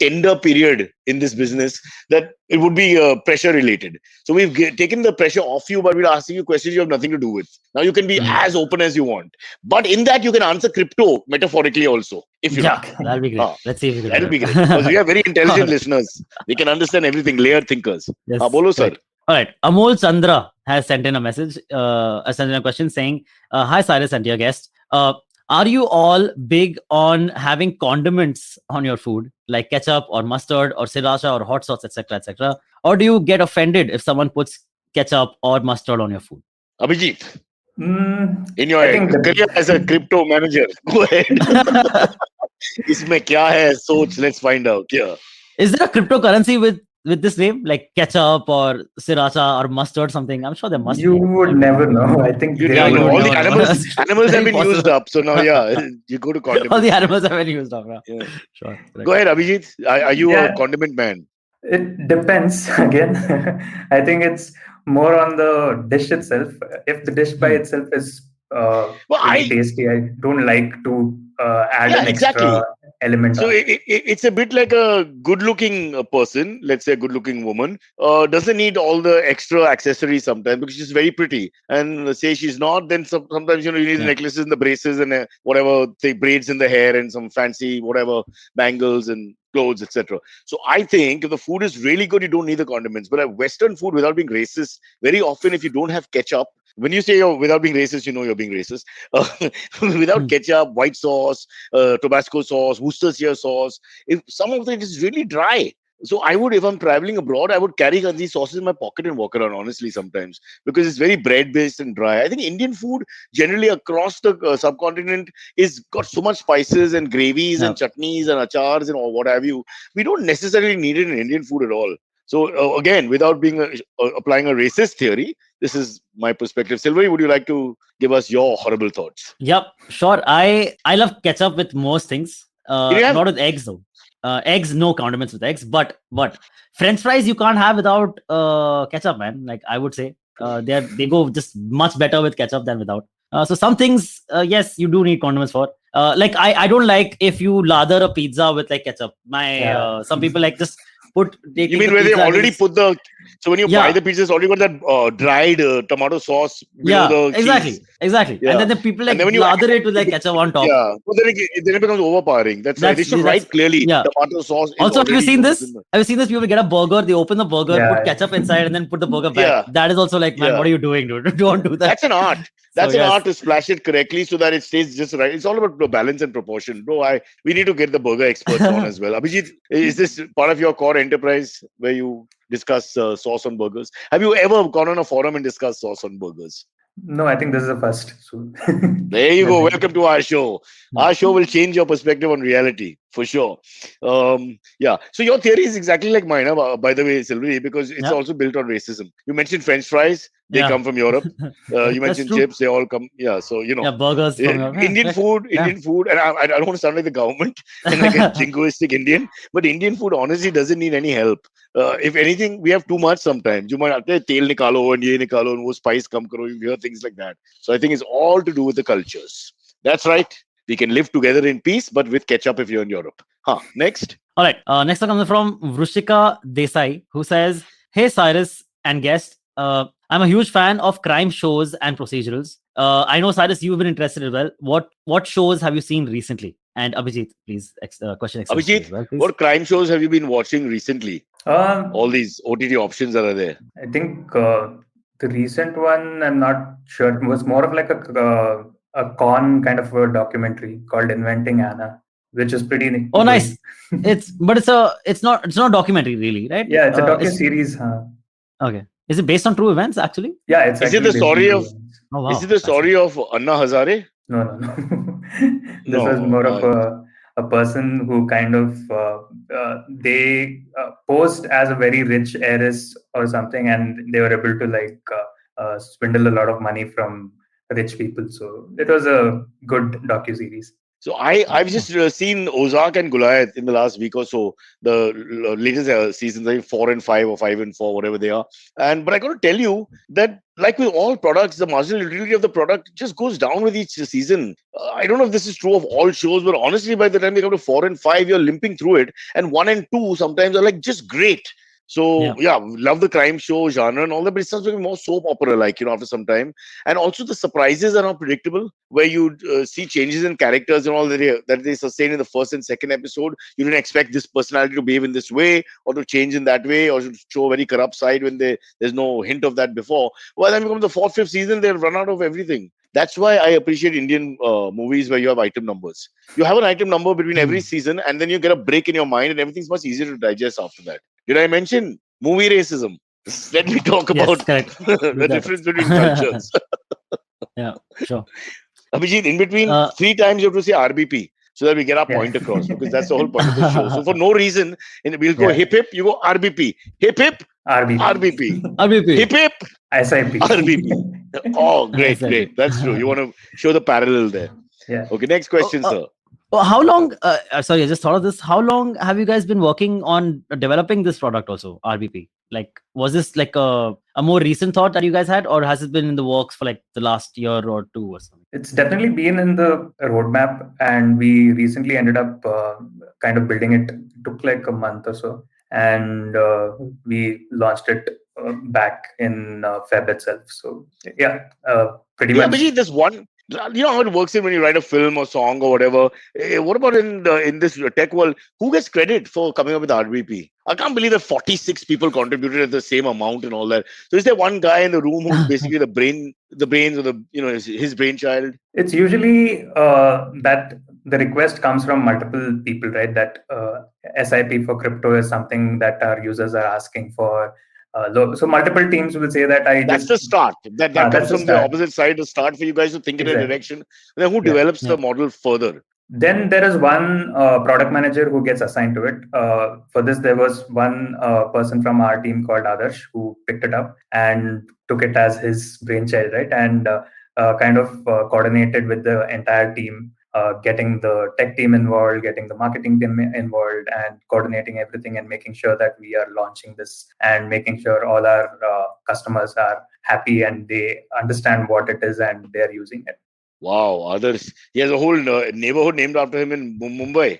tender period in this business that it would be pressure related. So we've taken the pressure off you, but we're asking you questions you have nothing to do with. Now you can be as open as you want, but in that you can answer crypto metaphorically also, if you like. That'll be great. Let's see if we can. That'll be great because we have very intelligent listeners. They can understand everything. Layered thinkers. Yes, Bolo, sir. All right. Amol Chandra has sent in a message, sent in a question saying, "Hi Cyrus and your guest. Are you all big on having condiments on your food, like ketchup or mustard or sriracha or hot sauce, etc., etc., or do you get offended if someone puts ketchup or mustard on your food?" Abhijit, in your career as a crypto manager, go ahead. Isme kya hai? Soch, let's find out. Yeah. Is there a cryptocurrency with this name, like ketchup or sriracha or mustard something? I'm sure there must You be. would never know. I think all the animals have been used up. So now, you go to condiments. All the animals have been used up. Yeah. Sure. Go ahead, Abhijit. Are you a condiment man? It depends. Again, I think it's more on the dish itself. If the dish by itself is really tasty, I don't like to add an extra element. So it's a bit like a good-looking person, let's say a good-looking woman, doesn't need all the extra accessories sometimes because she's very pretty. And say she's not, then sometimes you need the necklaces and the braces and whatever, say braids in the hair and some fancy whatever bangles and clothes, etc. So I think if the food is really good, you don't need the condiments. But Western food, without being racist, very often if you don't have ketchup, when you say without being racist, you know you're being racist. Without ketchup, white sauce, Tabasco sauce, Worcestershire sauce, if some of it is really dry. So I would, if I'm traveling abroad, I would carry these sauces in my pocket and walk around, honestly, sometimes, because it's very bread-based and dry. I think Indian food, generally across the subcontinent, is got so much spices and gravies and chutneys and achars and what have you. We don't necessarily need it in Indian food at all. So again, without being applying a racist theory, this is my perspective. Silvery, would you like to give us your horrible thoughts? Yep, sure. I love ketchup with most things. Not with eggs though. Eggs, no condiments with eggs. But French fries you can't have without ketchup, man. Like I would say, they go just much better with ketchup than without. So some things, yes, you do need condiments for. Like I don't like if you lather a pizza with like ketchup. Some people like just put. You mean where they already put the? So when you buy the pizza, it's already got that dried tomato sauce. Exactly. Yeah. And then the people like lather it with like ketchup on top. Yeah, but then it becomes overpowering. That's right. They should write clearly. Tomato sauce. Also, have you seen this? Have you seen this? People get a burger, they open the burger, put ketchup inside, and then put the burger back. That is also like, man, what are you doing, dude? Don't do that. That's an art. That's an art to splash it correctly so that it stays just right. It's all about the balance and proportion. Bro, we need to get the burger experts on as well. Abhijit, is this part of your core enterprise where you discuss sauce on burgers? Have you ever gone on a forum and discussed sauce on burgers? No, I think this is the first. So there you go. Welcome to our show. Our show will change your perspective on reality, for sure. So your theory is exactly like mine, by the way, Silvery, because it's also built on racism. You mentioned French fries. They come from Europe. You mentioned chips. They all come. Yeah, so, you know. Burgers from Europe. Indian food. And I don't want to sound like the government and like a jingoistic Indian, but Indian food honestly doesn't need any help. If anything, we have too much sometimes. You might have tel nikalo and ye nikalo and wo spice kam karo. You hear things like that. So I think it's all to do with the cultures. That's right. We can live together in peace, but with ketchup if you're in Europe. Next. All right. Next one comes from Vrushika Desai, who says, "Hey, Cyrus and guest. I'm a huge fan of crime shows and procedurals. I know, Cyrus, you've been interested as well. What shows have you seen recently?" And Abhijit, please, question. Abhijit, well, what crime shows have you been watching recently? All these OTT options that are there. I think the recent one, I'm not sure, was more of like a con kind of a documentary called Inventing Anna, which is pretty good. Nice. It's not a documentary really, right? Yeah, it's a docu-series. Okay. Is it based on true events actually? Yeah, it's. Is it the story of? Oh, wow. Is it the story of Anna Hazare? No. This was more of a person who kind of they posed as a very rich heiress or something, and they were able to like swindle a lot of money from rich people. So it was a good docu-series. So I've just seen Ozark and Goliath in the last week or so. The latest seasons, I think 4 and 5 or 5 and 4, whatever they are. But I got to tell you that, like with all products, the marginal utility of the product just goes down with each season. I don't know if this is true of all shows, but honestly, by the time they come to 4 and 5, you're limping through it. And 1 and 2 sometimes are like just great. So yeah, love the crime show genre and all that, but it starts becoming more soap opera like, after some time. And also the surprises are not predictable, where you see changes in characters and all that they sustain in the first and second episode. You didn't expect this personality to behave in this way, or to change in that way, or to show a very corrupt side when there's no hint of that before. Well, then becomes the 4th, 5th season, they'll run out of everything. That's why I appreciate Indian movies where you have item numbers. You have an item number between every season, and then you get a break in your mind, and everything's much easier to digest after that. Did I mention movie racism? Let me talk about the difference between cultures. Yeah, sure. Abhijit, in between 3 times you have to say RBP so that we get our point across, because that's the whole point of the show. So for no reason, we'll go hip hip, you go RBP. Hip hip, RBP. RBP. Hip hip, SIP. RBP. Oh, great, great. That's true. You want to show the parallel there. Yeah. Okay, next question, sir. How long, sorry, I just thought of this. How long have you guys been working on developing this product also, RBP? Like, was this like a more recent thought that you guys had, or has it been in the works for like the last year or 2 or something? It's definitely been in the roadmap, and we recently ended up kind of building it. It took like a month or so, and we launched it back in Feb itself. So yeah, pretty much. Abhijit, there's one. You know how it works when you write a film or song or whatever. What about in this tech world? Who gets credit for coming up with RBP? I can't believe that 46 people contributed at the same amount and all that. So is there one guy in the room who's basically the brains of the his brainchild? It's usually that the request comes from multiple people, right? That SIP for crypto is something that our users are asking for. So multiple teams will say that That's the start. That comes from the opposite side, the start for you guys to think in a direction. Then who develops the model further? Then there is one product manager who gets assigned to it. For this, there was one person from our team called Adarsh who picked it up and took it as his brainchild, right? And kind of coordinated with the entire team, getting the tech team involved, getting the marketing team involved, and coordinating everything and making sure that we are launching this and making sure all our customers are happy and they understand what it is and they're using it. Wow, Adarsh. He has a whole neighborhood named after him in Mumbai.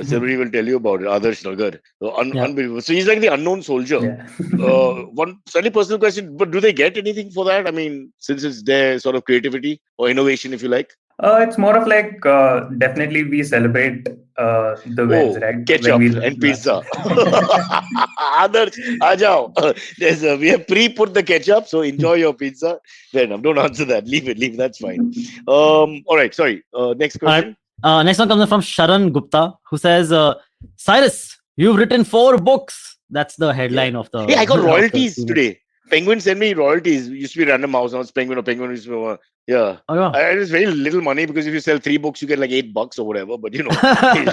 Somebody will tell you about it. Adarsh Nagar. Unbelievable. So he's like the unknown soldier. Yeah. One slightly personal question, but do they get anything for that? I mean, since it's their sort of creativity or innovation, if you like. It's more of like definitely we celebrate the wins, right? Ketchup and pizza. Adarsh, aajao. We have pre-put the ketchup, so enjoy your pizza. Then don't answer that. Leave it. That's fine. All right. Sorry. Next question. Next one comes from Sharan Gupta, who says, Cyrus, you've written 4 books. That's the headline of the... Hey, I got royalties today. Penguin sent me royalties. It used to be Random House. Now it's Penguin, or Penguin used to be... Yeah. Oh, yeah. It was very little money, because if you sell 3 books, you get like $8 or whatever. But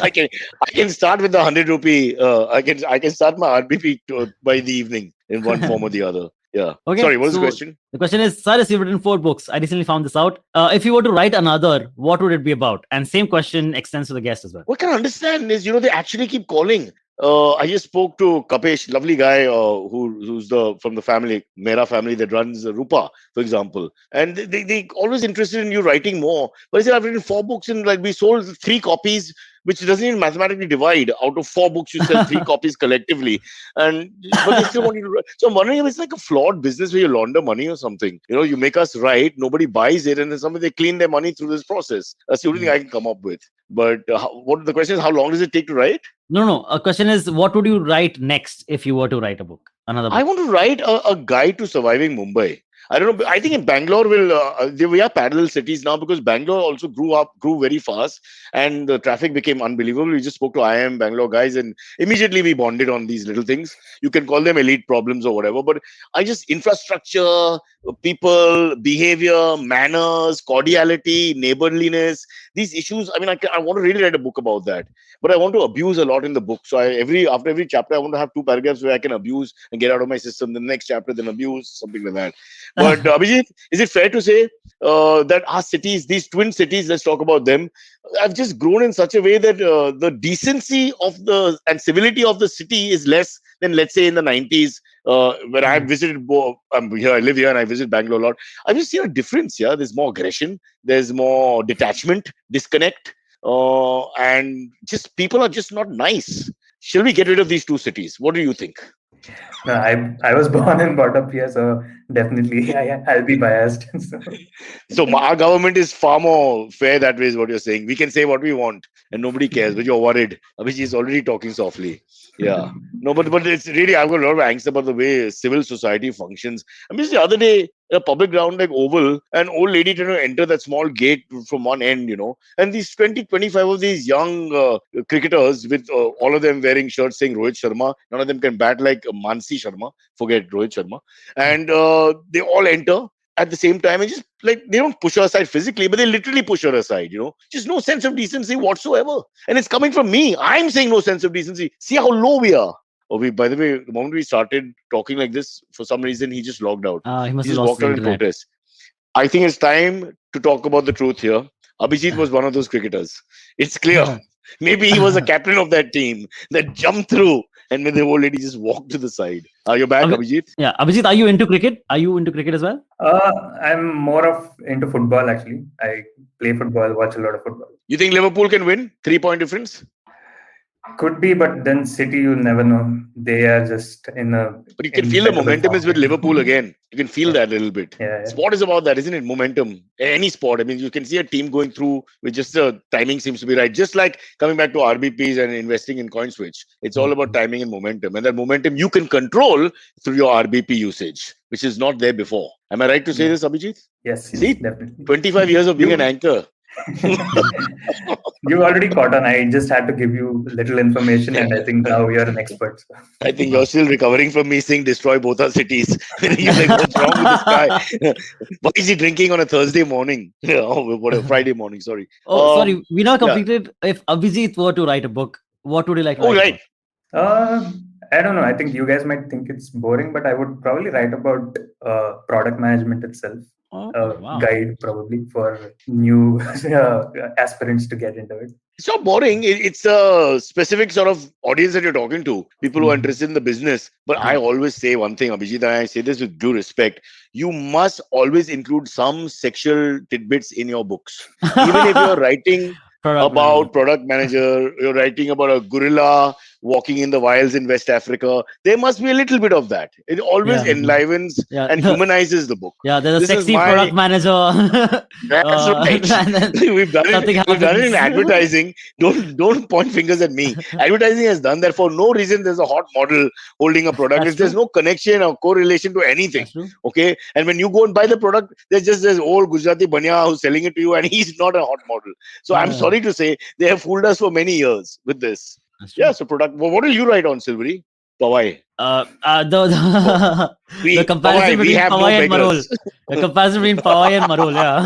I can start with the 100 rupee. I can start my RBP by the evening in one form or the other. Yeah. Okay. Sorry, what was the question? The question is, Cyrus, you've written 4 books. I recently found this out. If you were to write another, what would it be about? And same question extends to the guest as well. What I can understand is, they actually keep calling. I just spoke to Kapesh, lovely guy who's from the family, Mera family that runs Rupa, for example. And they always interested in you writing more. But he said, I've written 4 books and we sold 3 copies, which doesn't even mathematically divide. Out of 4 books, you sell 3 copies collectively. But they still want you to write. So I'm wondering if it's like a flawed business where you launder money or something. You make us write, nobody buys it, and then they clean their money through this process. That's the only thing I can come up with. But the question is, how long does it take to write? No. A question is, what would you write next if you were to write a book? Another book? I want to write a guide to surviving Mumbai. I don't know. I think in Bangalore we are parallel cities now, because Bangalore also grew very fast, and the traffic became unbelievable. We just spoke to IIM Bangalore guys, and immediately we bonded on these little things. You can call them elite problems or whatever, but infrastructure, people, behavior, manners, cordiality, neighborliness, these issues. I mean, I want to really write a book about that, but I want to abuse a lot in the book. So after every chapter, I want to have 2 paragraphs where I can abuse and get out of my system. The next chapter, then abuse, something like that. But Abhijit, is it fair to say that our cities, these twin cities, let's talk about them, have just grown in such a way that the decency of and civility of the city is less than, let's say, in the 90s, when I visited, I live here and I visit Bangalore a lot. I've just seen a difference. Yeah, there's more aggression, there's more detachment, disconnect, and just people are just not nice. Shall we get rid of these two cities? What do you think? No, I was born and brought up here, so definitely I'll be biased. So our government is far more fair that way, is what you're saying. We can say what we want and nobody cares, but you're worried. Abhijit is already talking softly. Yeah. No, but it's really, I've got a lot of angst about the way civil society functions. I mean, the other day, a public ground like Oval, an old lady trying to enter that small gate from one end, and these 25 of these young cricketers with all of them wearing shirts saying Rohit Sharma. None of them can bat like Mansi Sharma. Forget Rohit Sharma. And they all enter at the same time and just like, they don't push her aside physically, but they literally push her aside, just no sense of decency whatsoever. And it's coming from me. I'm saying no sense of decency. See how low we are. By the way, the moment we started talking like this, for some reason, he just logged out. He must He have just lost walked the out in internet. protest. I think it's time to talk about the truth here. Abhijit was one of those cricketers. It's clear. Maybe he was a captain of that team that jumped through and when the old lady just walked to the side. You're back, Abhijit? Yeah. Abhijit, are you into cricket? Are you into cricket as well? I'm more of into football, actually. I play football, watch a lot of football. You think Liverpool can win? 3-point difference? Could be, but then City, you'll never know. They are just in a... But you can feel the momentum is with Liverpool again. You can feel that a little bit. Yeah. Sport is about that, isn't it? Momentum. Any sport. I mean, you can see a team going through with just the timing seems to be right. Just like coming back to RBPs and investing in CoinSwitch. It's all about timing and momentum. And that momentum you can control through your RBP usage, which is not there before. Am I right to say this, Abhijit? Yes, See, definitely. 25 years of being an anchor. You already caught on. I just had to give you little information, and I think now you're an expert. So. I think you're still recovering from me saying destroy both our cities. You're like, what's wrong with this guy? Why is he drinking on a Thursday morning? Friday morning, sorry. Sorry. We now completed. If Abhijit were to write a book, what would you like to write about? I don't know. I think you guys might think it's boring, but I would probably write about product management itself. Guide probably for new aspirants to get into it. It's not boring. It's a specific sort of audience that you're talking to. People who are interested in the business. But I always say one thing, Abhijit, and I say this with due respect. You must always include some sexual tidbits in your books. Even if you're writing about product manager, you're writing about a gorilla walking in the wilds in West Africa, there must be a little bit of that. It always enlivens and humanizes the book. Yeah, there's a sexy product manager. That's right. We've done it in advertising. Don't point fingers at me. Advertising has done that for no reason. There's a hot model holding a product. There's no connection or correlation to anything. Okay, and when you go and buy the product, there's just this old Gujarati banya who's selling it to you, and he's not a hot model. So I'm sorry to say they have fooled us for many years with this. Yeah, so product. Well, what will you write on, Silvery? Pawai. The comparison between Pawai and Marol. The comparison between Pawai and Marol, yeah.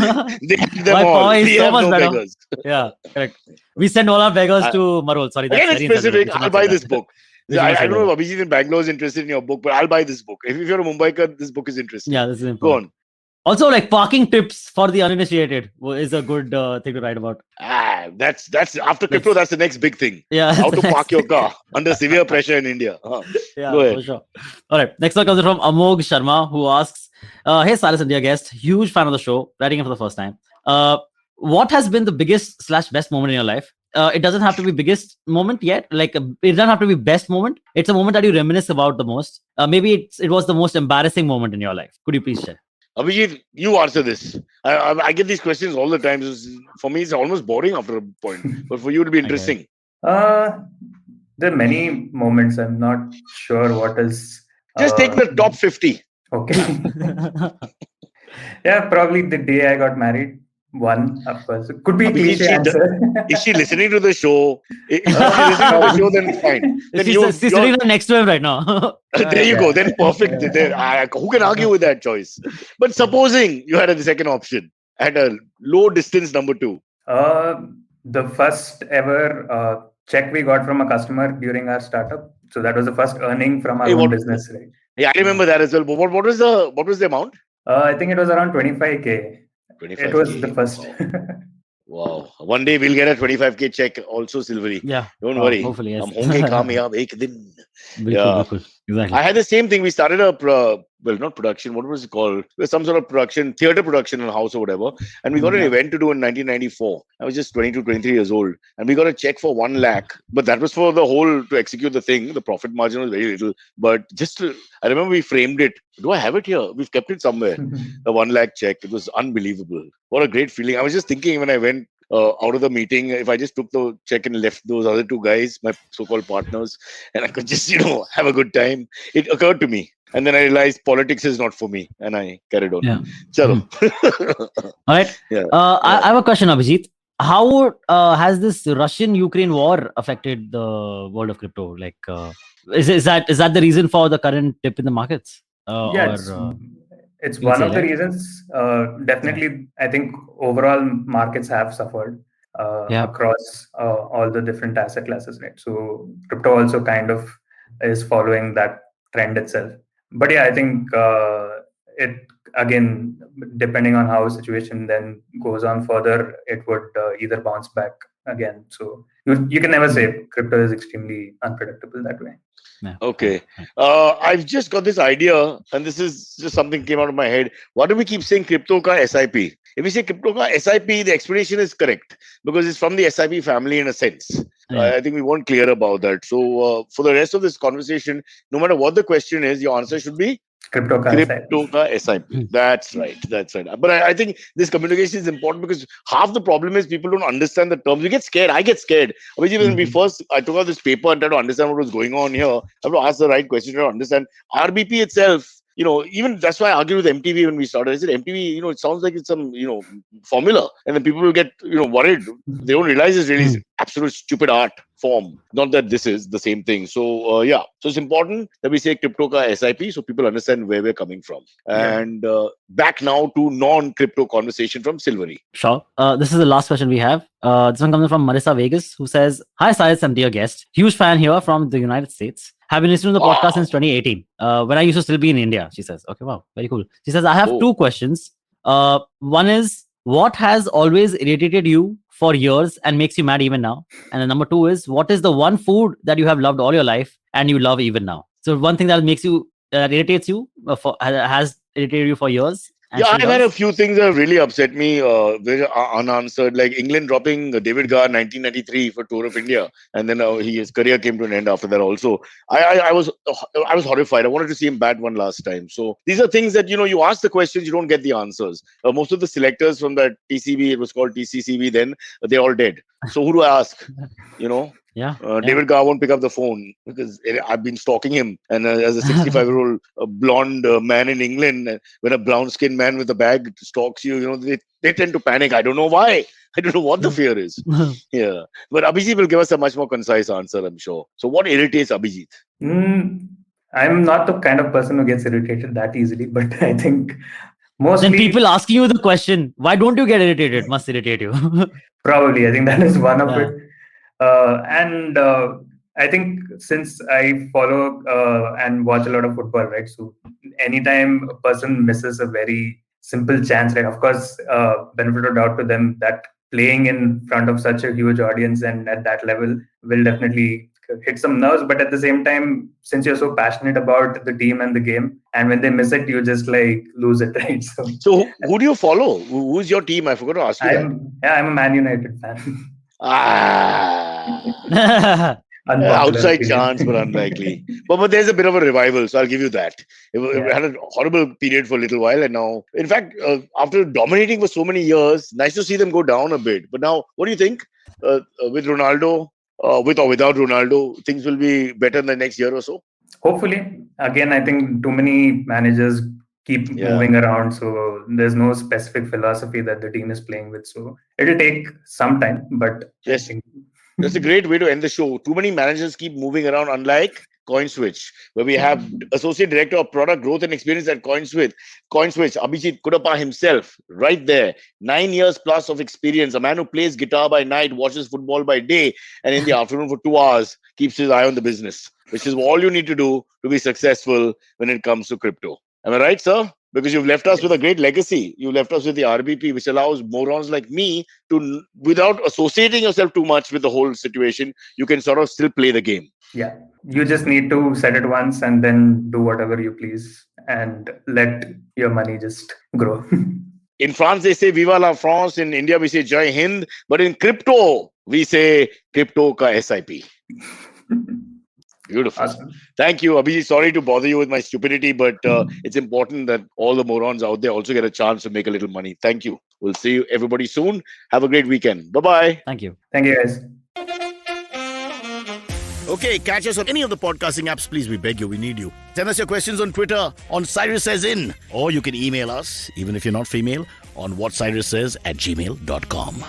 Pawai is so much better. Beggars. Yeah, correct. We send all our beggars to Marol. Sorry, that's very specific. I'll buy this book. I don't know if Abhijit in Bangalore is interested in your book, but I'll buy this book. If you're a Mumbaiker, this book is interesting. Yeah, this is important. Go on. Also, like parking tips for the uninitiated is a good thing to write about. That's after crypto. That's the next big thing. Yeah, how to park your car under severe pressure in India. Yeah, go ahead. For sure. All right, next one comes from Amog Sharma, who asks, "Hey, Cyrus and dear guest, huge fan of the show, writing it for the first time. What has been the biggest / best moment in your life? It doesn't have to be biggest moment yet. Like it doesn't have to be best moment. It's a moment that you reminisce about the most. Maybe it was the most embarrassing moment in your life. Could you please share?" Abhijit, you answer this. I get these questions all the time. For me, it's almost boring after a point. But for you, it'll be interesting. There are many moments. I'm not sure what is. Just take the top 50. Okay. Yeah, probably the day I got married. One, of course. It could be a cliche answer. Is she listening to the show? If she's listening to the show, then fine. Then she's sitting next to him right now. There you go. Then perfect. Who can argue with that choice? But supposing you had a second option at a low distance number 2. The first ever check we got from a customer during our startup. So that was the first earning from our own business. Right? Yeah, I remember that as well. But what was the amount? I think it was around 25K. 25K. It was the first. Wow. One day we'll get a 25K check also, Silvery. Yeah. Don't worry. Hopefully, yes. हम होंगे कामयाब एक दिन. Bilkul. Exactly. I had the same thing. We started not production. What was it called? It was some sort of production, theater production in a house or whatever. And we got an event to do in 1994. I was just 22, 23 years old. And we got a check for 1 lakh. But that was for the whole, to execute the thing. The profit margin was very little. But I remember we framed it. Do I have it here? We've kept it somewhere. The 1 lakh check. It was unbelievable. What a great feeling. I was just thinking when I went out of the meeting, if I just took the check and left those other 2 guys, my so-called partners, and I could just, have a good time. It occurred to me. And then I realized politics is not for me. And I carried on. Yeah. Chalo. All right. Yeah. I have a question, Abhijit. How has this Russian-Ukraine war affected the world of crypto? Like, is that the reason for the current dip in the markets? It's one of the reasons. Definitely, I think overall markets have suffered across all the different asset classes, right? So crypto also kind of is following that trend itself. But yeah, I think it, again, depending on how the situation then goes on further, it would either bounce back again. So you can never say. Crypto is extremely unpredictable that way. Yeah. Okay. I've just got this idea, and this is just something came out of my head. Why do we keep saying crypto ka SIP? If we say crypto ka SIP, the explanation is correct because it's from the SIP family in a sense. I think we weren't clear about that. So for the rest of this conversation, no matter what the question is, your answer should be crypto ka SIP. That's right. But I think this communication is important because half the problem is people don't understand the terms. We get scared. I get scared. When I took out this paper and tried to understand what was going on here, I have to ask the right question to understand. RBP itself, even that's why I argued with MTV when we started. I said, MTV, it sounds like it's some, formula. And then people will get, worried. They don't realize it's really absolute stupid art form. Not that this is the same thing. So, So it's important that we say crypto ka SIP so people understand where we're coming from. And back now to non-crypto conversation from Silvery. Sure. This is the last question we have. This one comes from Marissa Vegas, who says, "Hi, Cyrus and dear guest. Huge fan here from the United States. Have been listening to the podcast since 2018. When I used to still be in India," she says. Okay, wow. Very cool. She says, "I have 2 questions. One is, what has always irritated you for years and makes you mad even now? And then number 2 is, what is the one food that you have loved all your life and you love even now?" So one thing that irritates you, has irritated you for years. I've had a few things that have really upset me, very unanswered, like England dropping David Garr 1993 for Tour of India, and then his career came to an end after that. Also, I was horrified. I wanted to see him bat one last time. So these are things that you ask the questions, you don't get the answers. Most of the selectors from that TCB, it was called TCCB then, they're all dead. So who do I ask? David Garr won't pick up the phone because I've been stalking him. And as a 65-year-old blonde man in England, when a brown-skinned man with a bag stalks you, they tend to panic. I don't know why. I don't know what the fear is. Yeah. But Abhijeet will give us a much more concise answer, I'm sure. So what irritates Abhijeet? I'm not the kind of person who gets irritated that easily, but I think mostly... Then people asking you the question, why don't you get irritated? Must irritate you. Probably. I think that is one of it. I think since I follow and watch a lot of football, right? So anytime a person misses a very simple chance, right? Of course, benefit of doubt to them that playing in front of such a huge audience and at that level will definitely hit some nerves. But at the same time, since you're so passionate about the team and the game, and when they miss it, you just lose it, right? So who do you follow? Who's your team? I forgot to ask you I'm a Man United fan. Outside chance, but unlikely. But there's a bit of a revival, so I'll give you that. It had a horrible period for a little while, and now, in fact, after dominating for so many years, nice to see them go down a bit. But now, what do you think? With Ronaldo, with or without Ronaldo, things will be better in the next year or so? Hopefully. Again, I think too many managers keep moving around, so there's no specific philosophy that the team is playing with. So it'll take some time, but yes, I think that's a great way to end the show. Too many managers keep moving around, unlike CoinSwitch, where we have Associate Director of Product Growth and Experience at CoinSwitch, Abhijith Cuddapah himself, right there. 9 years plus of experience. A man who plays guitar by night, watches football by day, and in the afternoon for 2 hours, keeps his eye on the business, which is all you need to do to be successful when it comes to crypto. Am I right, sir? because you've left us with a great legacy. You left us with the RBP, which allows morons like me to, without associating yourself too much with the whole situation, you can sort of still play the game. Yeah. You just need to set it once and then do whatever you please and let your money just grow. In France, they say Viva la France. In India, we say Jai Hind. But in crypto, we say crypto ka SIP. Beautiful. Awesome. Thank you, Abhijit. Sorry to bother you with my stupidity, but it's important that all the morons out there also get a chance to make a little money. Thank you. We'll see you everybody soon. Have a great weekend. Bye-bye. Thank you. Thank you, guys. Okay, catch us on any of the podcasting apps, please. We beg you, we need you. Send us your questions on Twitter on Cyrus Says In, or you can email us, even if you're not female, on whatcyrussays@gmail.com.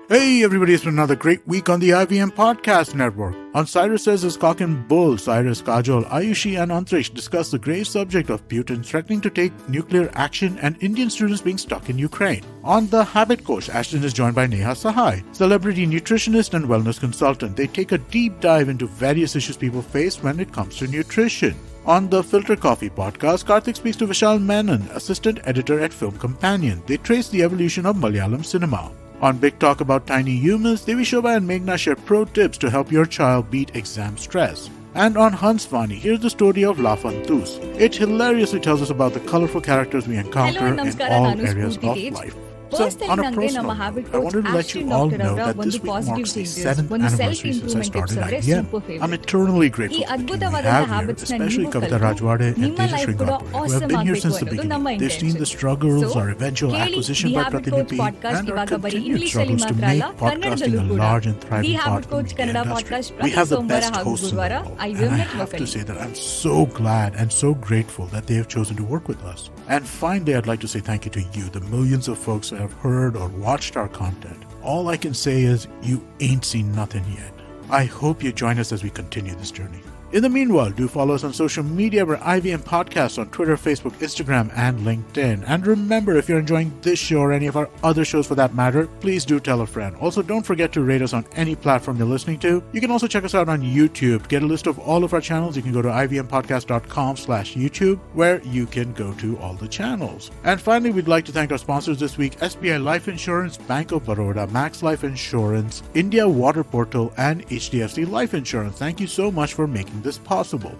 Hey everybody, it's been another great week on the IVM Podcast Network. On Cyrus Says, as Cock and Bull, Cyrus, Kajol, Ayushi and Antrish discuss the grave subject of Putin threatening to take nuclear action and Indian students being stuck in Ukraine. On The Habit Coach, Ashton is joined by Neha Sahai, celebrity nutritionist and wellness consultant. They take a deep dive into various issues people face when it comes to nutrition. On the Filter Coffee podcast, Karthik speaks to Vishal Menon, assistant editor at Film Companion. They trace the evolution of Malayalam cinema. On Big Talk About Tiny Humans, Devi Shobha and Meghna share pro tips to help your child beat exam stress. And on Hansvani, here's the story of Lafantus. It hilariously tells us about the colorful characters we encounter in all areas of life. So, on a personal note, I wanted to let you all know that this week marks the 7th anniversary since I started IBM. I'm eternally grateful for the team we have here, especially Kavita Rajwade and Tejas Srinath, who have been here since the beginning. They've seen the struggles, our eventual acquisition by Pratinipi, and our continued struggles to make podcasting a large and thriving part in the industry. We have the best hosts in the world, and I have to say that I'm so glad and so grateful that they have chosen to work with us. And finally, I'd like to say thank you to you, the millions of folks who have heard or watched our content. All I can say is you ain't seen nothing yet. I hope you join us as we continue this journey. In the meanwhile, do follow us on social media. We're IVM Podcasts on Twitter, Facebook, Instagram, and LinkedIn. And remember, if you're enjoying this show or any of our other shows for that matter, please do tell a friend. Also, don't forget to rate us on any platform you're listening to. You can also check us out on YouTube. To get a list of all of our channels, you can go to ivmpodcast.com/YouTube, where you can go to all the channels. And finally, we'd like to thank our sponsors this week, SBI Life Insurance, Bank of Baroda, Max Life Insurance, India Water Portal, and HDFC Life Insurance. Thank you so much for making this possible.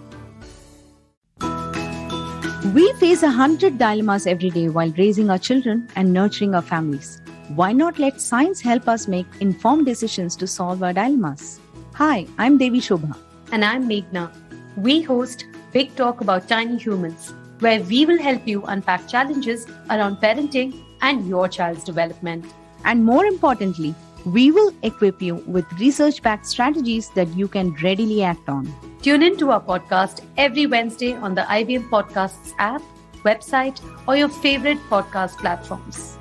We face 100 dilemmas every day while raising our children and nurturing our families. Why not let science help us make informed decisions to solve our dilemmas? Hi, I'm Devi Shobha. And I'm Meghna. We host Big Talk About Tiny Humans, where we will help you unpack challenges around parenting and your child's development. And more importantly, we will equip you with research-backed strategies that you can readily act on. Tune in to our podcast every Wednesday on the IBM Podcasts app, website, or your favorite podcast platforms.